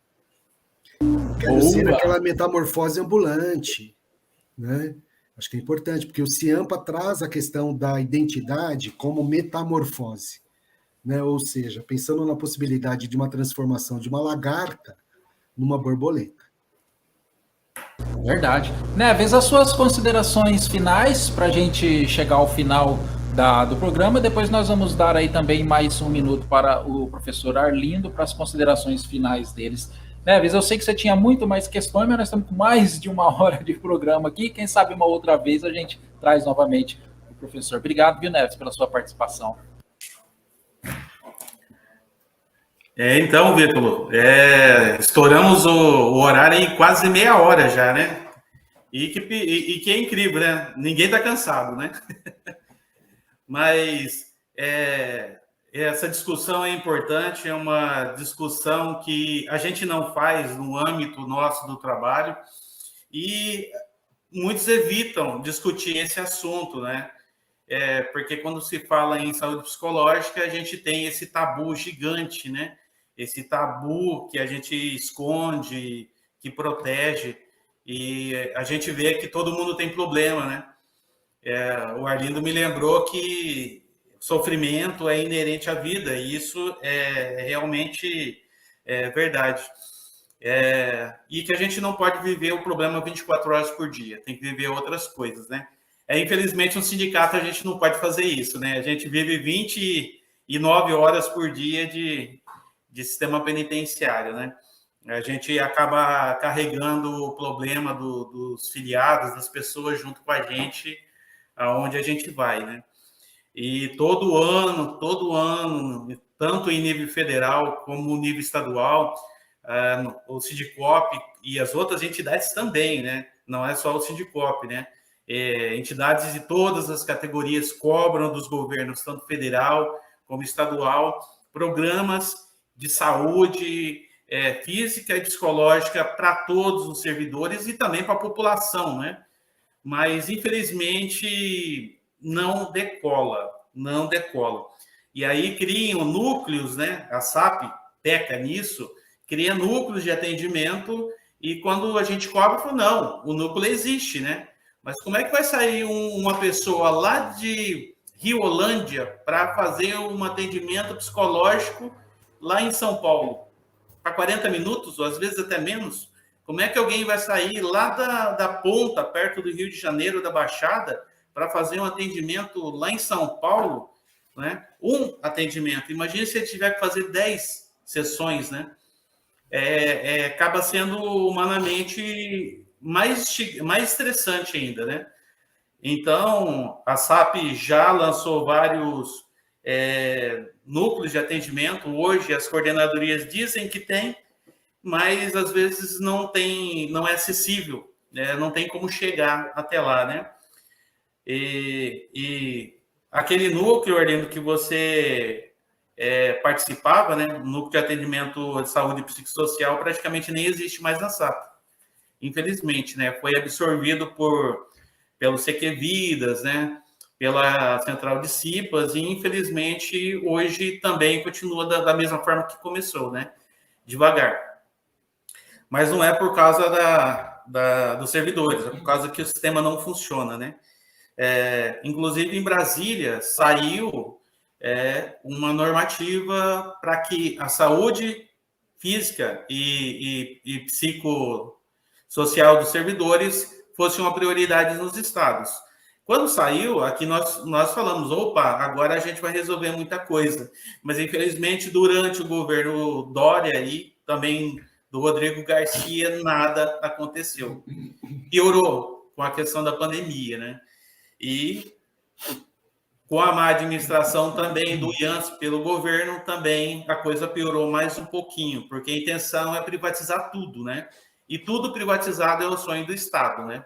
[SPEAKER 3] Quero ser aquela metamorfose ambulante. Né? Acho que é importante, porque o CIAMPA traz a questão da identidade como metamorfose, né? Ou seja, pensando na possibilidade de uma transformação de uma lagarta numa borboleta.
[SPEAKER 2] Verdade. Neves, as suas considerações finais para a gente chegar ao final do programa, depois nós vamos dar aí também mais um minuto para o professor Arlindo para as considerações finais deles. Neves, eu sei que você tinha muito mais questões, mas nós estamos com mais de 1 hora de programa aqui. Quem sabe uma outra vez a gente traz novamente o professor. Obrigado, viu, Neves, pela sua participação.
[SPEAKER 4] Então, Vitor, estouramos o horário em quase meia hora já, né? E que é incrível, né? Ninguém está cansado, né? Mas essa discussão é importante, é uma discussão que a gente não faz no âmbito nosso do trabalho e muitos evitam discutir esse assunto, né? Porque quando se fala em saúde psicológica, a gente tem esse tabu gigante, né? Esse tabu que a gente esconde, que protege, e a gente vê que todo mundo tem problema, né? O Arlindo me lembrou que sofrimento é inerente à vida, e isso é realmente verdade. E que a gente não pode viver o problema 24 horas por dia, tem que viver outras coisas, né? Infelizmente, no sindicato, a gente não pode fazer isso, né? A gente vive 29 horas por dia de sistema penitenciário, né? A gente acaba carregando o problema dos filiados, das pessoas junto com a gente, aonde a gente vai, né? E todo ano, tanto em nível federal como no nível estadual, o Sindicop e as outras entidades também, né? Não é só o Sindicop, né? Entidades de todas as categorias cobram dos governos, tanto federal como estadual, programas de saúde física e psicológica para todos os servidores e também para a população, né? Mas, infelizmente, não decola. E aí criam núcleos, né? A SAP peca nisso, cria núcleos de atendimento e quando a gente cobra, fala, não, o núcleo existe, né? Mas como é que vai sair uma pessoa lá de Riolândia para fazer um atendimento psicológico lá em São Paulo? Para 40 minutos, ou às vezes até menos? Como é que alguém vai sair lá da ponta, perto do Rio de Janeiro, da Baixada, para fazer um atendimento lá em São Paulo? Né? Um atendimento. Imagina se ele tiver que fazer 10 sessões, né? Acaba sendo humanamente mais estressante ainda, né? Então, a SAP já lançou vários núcleos de atendimento. Hoje, as coordenadorias dizem que tem, mas às vezes não é acessível, né? Não tem como chegar até lá, né? E aquele núcleo, Arlindo, que você participava, né? O núcleo de atendimento de saúde psicossocial praticamente nem existe mais na SAP. Infelizmente, né? Foi absorvido pelo CQ Vidas, né? Pela Central de Cipas, e infelizmente hoje também continua da mesma forma que começou, né? Devagar. Mas não é por causa dos servidores, é por causa que o sistema não funciona, né? Inclusive, em Brasília, saiu uma normativa para que a saúde física e psicossocial dos servidores fosse uma prioridade nos estados. Quando saiu, aqui nós falamos, opa, agora a gente vai resolver muita coisa. Mas, infelizmente, durante o governo Dória e também do Rodrigo Garcia, nada aconteceu. Piorou com a questão da pandemia, né? E com a má administração também do IANS pelo governo, também a coisa piorou mais um pouquinho, porque a intenção é privatizar tudo, né? E tudo privatizado é o sonho do Estado, né?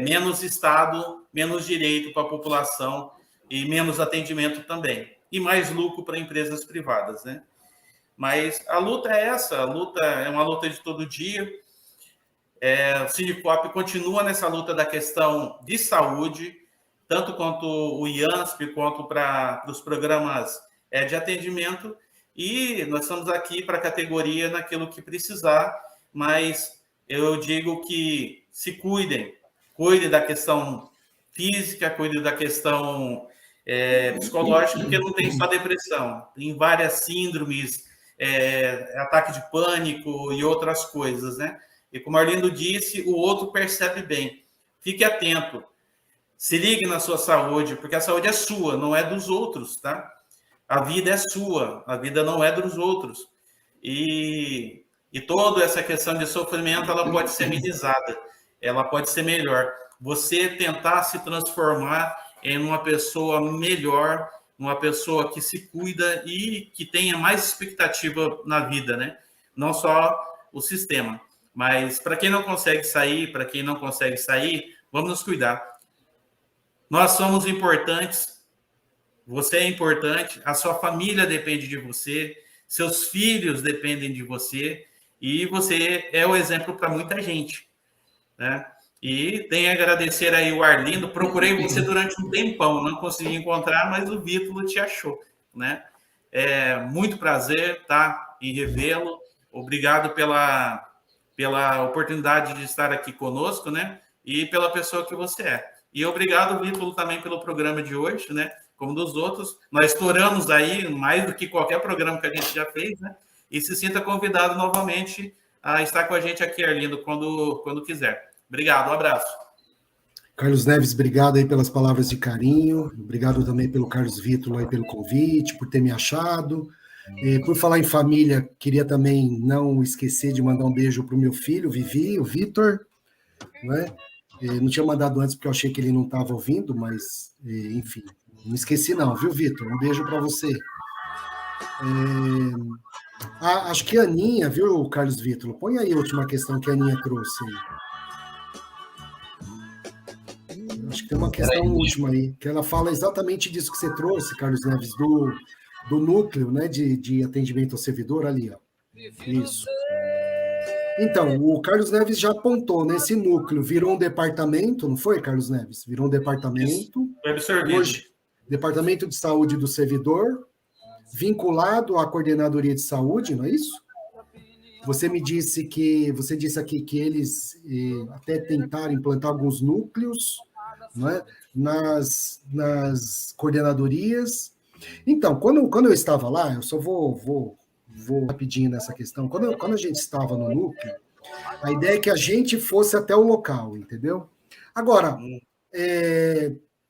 [SPEAKER 4] Menos Estado, menos direito para a população e menos atendimento também. E mais lucro para empresas privadas, né? Mas a luta é essa, a luta é uma luta de todo dia. O Sindicop continua nessa luta da questão de saúde, tanto quanto o IANSP, quanto para os programas de atendimento, e nós estamos aqui para a categoria naquilo que precisar, mas eu digo que se cuidem da questão física, cuidem da questão psicológica, porque não tem só depressão, tem várias síndromes, ataque de pânico e outras coisas, né? E como o Arlindo disse, o outro percebe bem. Fique atento. Se ligue na sua saúde, porque a saúde é sua, não é dos outros, tá? A vida é sua, a vida não é dos outros. E toda essa questão de sofrimento, ela pode ser minimizada, ela pode ser melhor. Você tentar se transformar em uma pessoa melhor, uma pessoa que se cuida e que tenha mais expectativa na vida, né? Não só o sistema. Mas para quem não consegue sair, vamos nos cuidar. Nós somos importantes, você é importante, a sua família depende de você, seus filhos dependem de você, e você é o exemplo para muita gente, né? E tenho a agradecer aí o Arlindo, procurei você durante um tempão, não consegui encontrar, mas o Vítor te achou, né? É muito prazer, tá, em revê-lo, obrigado pela oportunidade de estar aqui conosco, né? E pela pessoa que você é. E obrigado, Vítor, também pelo programa de hoje, né? Como dos outros. Nós estouramos aí mais do que qualquer programa que a gente já fez, né? E se sinta convidado novamente a estar com a gente aqui, Arlindo, quando quiser. Obrigado, um abraço.
[SPEAKER 3] Carlos Neves, obrigado aí pelas palavras de carinho. Obrigado também pelo Carlos Vítor aí pelo convite, por ter me achado. Por falar em família, queria também não esquecer de mandar um beijo para o meu filho, Vivi, o Vitor, né? Não tinha mandado antes porque eu achei que ele não estava ouvindo, mas, enfim, não esqueci não, viu, Vitor? Um beijo para você. Acho que a Aninha, viu, Carlos Vitor? Põe aí a última questão que a Aninha trouxe aí. Acho que tem uma questão última aí, que ela fala exatamente disso que você trouxe, Carlos Neves, do núcleo, né, de atendimento ao servidor ali, ó. Isso. Então, o Carlos Neves já apontou, né? Esse núcleo virou um departamento, não foi, Carlos Neves? Virou um departamento. Hoje, Departamento de Saúde do Servidor, vinculado à Coordenadoria de Saúde, não é isso? Você disse aqui que eles até tentaram implantar alguns núcleos, não é? nas coordenadorias. Então, quando eu estava lá, eu só vou rapidinho nessa questão. Quando a gente estava no núcleo, a ideia é que a gente fosse até o local, entendeu? Agora,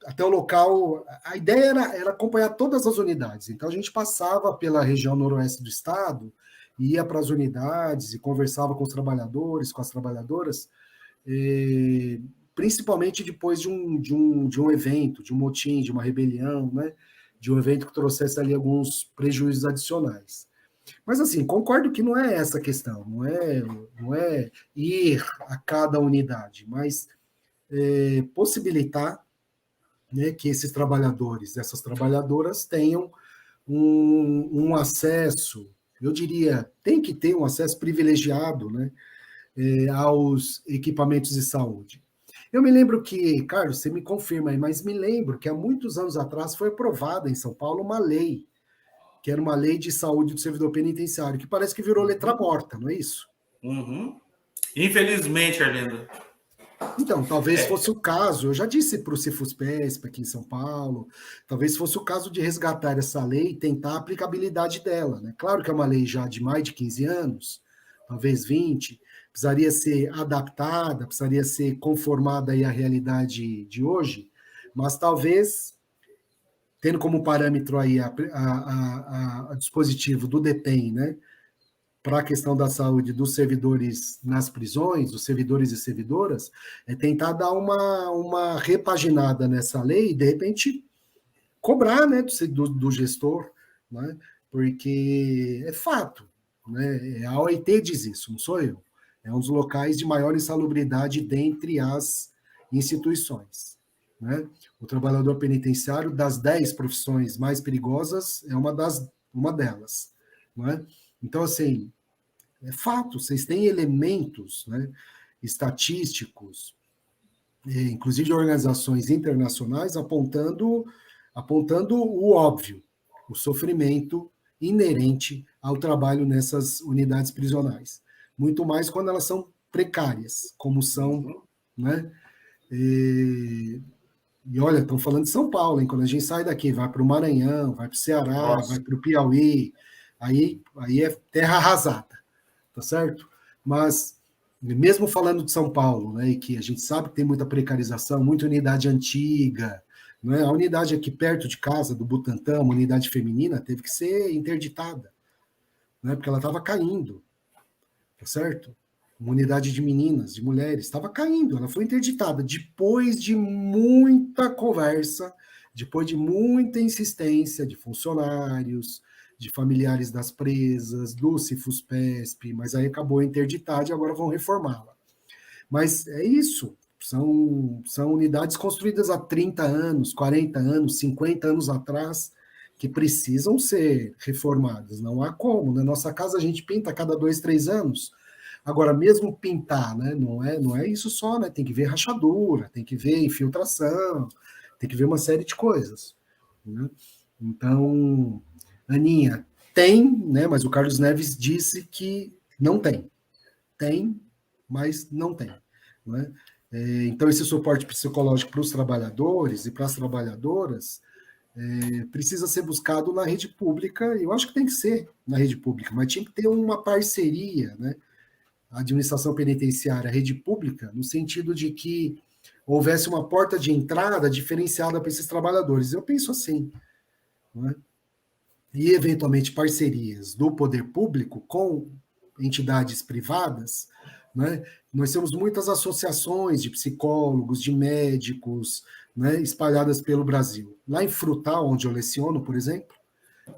[SPEAKER 3] até o local, a ideia era acompanhar todas as unidades. Então, a gente passava pela região noroeste do estado, ia para as unidades e conversava com os trabalhadores, com as trabalhadoras, principalmente depois de um evento, de um motim, de uma rebelião, né? De um evento que trouxesse ali alguns prejuízos adicionais. Mas, assim, concordo que não é essa a questão, não é ir a cada unidade, mas possibilitar, né, que esses trabalhadores, essas trabalhadoras tenham um acesso, eu diria, tem que ter um acesso privilegiado, né, aos equipamentos de saúde. Eu me lembro que, Carlos, você me confirma aí, mas me lembro que há muitos anos atrás foi aprovada em São Paulo uma lei, que era uma lei de saúde do servidor penitenciário, que parece que virou letra morta, não é isso?
[SPEAKER 4] Uhum. Infelizmente, Arlindo.
[SPEAKER 3] Então, talvez fosse o caso, eu já disse para o Cefuspesp aqui em São Paulo, talvez fosse o caso de resgatar essa lei e tentar a aplicabilidade dela, né? Claro que é uma lei já de mais de 15 anos, talvez 20, precisaria ser adaptada, precisaria ser conformada aí à realidade de hoje, mas talvez, tendo como parâmetro aí a dispositivo do DEPEN, né, para a questão da saúde dos servidores nas prisões, dos servidores e servidoras, tentar dar uma repaginada nessa lei e, de repente, cobrar, né, do gestor, né, porque é fato, né, a OIT diz isso, não sou eu, é um dos locais de maior insalubridade dentre as instituições, né? O trabalhador penitenciário, das 10 profissões mais perigosas, é uma delas, né? Então, assim, é fato, vocês têm elementos, né, estatísticos, inclusive de organizações internacionais, apontando o óbvio, o sofrimento inerente ao trabalho nessas unidades prisionais. Muito mais quando elas são precárias, como são, né? E olha, estão falando de São Paulo, hein? Quando a gente sai daqui, vai para o Maranhão, vai para o Ceará, vai para o Piauí, aí é terra arrasada, tá certo? Mas, mesmo falando de São Paulo, né, e que a gente sabe que tem muita precarização, muita unidade antiga, né? A unidade aqui perto de casa, do Butantã, uma unidade feminina, teve que ser interditada, né, porque ela estava caindo, tá certo? uma unidade de meninas, de mulheres, estava caindo, ela foi interditada depois de muita conversa, depois de muita insistência de funcionários, de familiares das presas, do Cifus-PESP, mas aí acabou interditada e agora vão reformá-la. Mas é isso, são unidades construídas há 30 anos, 40 anos, 50 anos atrás, que precisam ser reformadas, não há como. Na nossa casa a gente pinta a cada 2, 3 anos. Agora, mesmo pintar, né, não é isso só, né? Tem que ver rachadura, tem que ver infiltração, tem que ver uma série de coisas. Né? Então, Aninha, tem, né? Mas o Carlos Neves disse que não tem. Tem, mas não tem. Né? Então, esse suporte psicológico para os trabalhadores e para as trabalhadoras precisa ser buscado na rede pública. Eu acho que tem que ser na rede pública, mas tinha que ter uma parceria, né? A administração penitenciária, a rede pública, no sentido de que houvesse uma porta de entrada diferenciada para esses trabalhadores. Eu penso assim, né? E, eventualmente, parcerias do poder público com entidades privadas, né? Nós temos muitas associações de psicólogos, de médicos, né, espalhadas pelo Brasil. Lá em Frutal, onde eu leciono, por exemplo,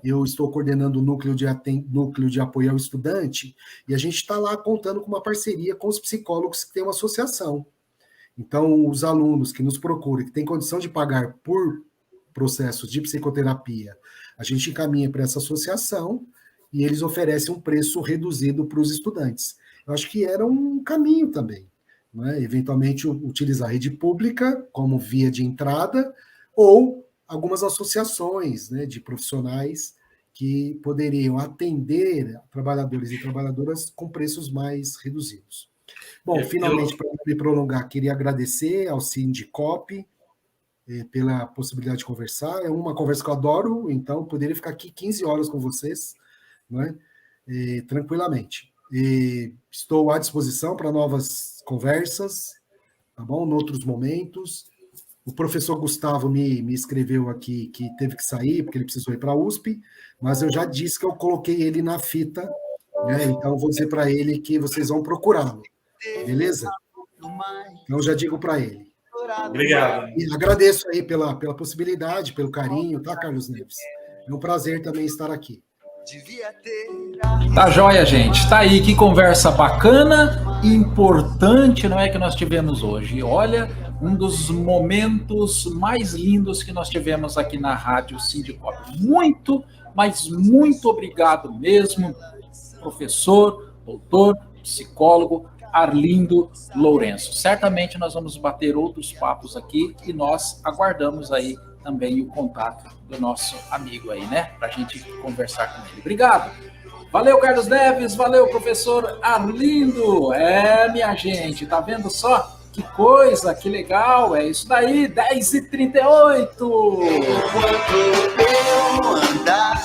[SPEAKER 3] eu estou coordenando o núcleo de apoio ao estudante, e a gente está lá contando com uma parceria com os psicólogos que têm uma associação. Então, os alunos que nos procuram, que têm condição de pagar por processos de psicoterapia, a gente encaminha para essa associação e eles oferecem um preço reduzido para os estudantes. Eu acho que era um caminho também, né? Eventualmente utilizar a rede pública como via de entrada, ou algumas associações, né, de profissionais que poderiam atender trabalhadores e trabalhadoras com preços mais reduzidos. Bom, finalmente, para não me prolongar, queria agradecer ao Sindicop pela possibilidade de conversar. É uma conversa que eu adoro, então poderia ficar aqui 15 horas com vocês, né, tranquilamente. Estou à disposição para novas conversas, tá bom? Em outros momentos. O professor Gustavo me escreveu aqui que teve que sair, porque ele precisou ir para a USP, mas eu já disse que eu coloquei ele na fita, né? Então vou dizer para ele que vocês vão procurá-lo, beleza? Então já digo para ele.
[SPEAKER 4] Obrigado.
[SPEAKER 3] E agradeço aí pela possibilidade, pelo carinho, tá, Carlos Neves? É um prazer também estar aqui.
[SPEAKER 2] Tá joia, gente. Tá aí, que conversa bacana e importante, não é, que nós tivemos hoje. Olha, um dos momentos mais lindos que nós tivemos aqui na Rádio Sindicop. Muito, mas muito obrigado mesmo, professor, doutor, psicólogo Arlindo Lourenço. Certamente nós vamos bater outros papos aqui e nós aguardamos aí também o contato do nosso amigo aí, né? Para a gente conversar com ele. Obrigado. Valeu, Carlos Neves. Valeu, professor Arlindo. Minha gente, tá vendo só? Que coisa, que legal. É isso daí, 10h38. Enquanto eu andar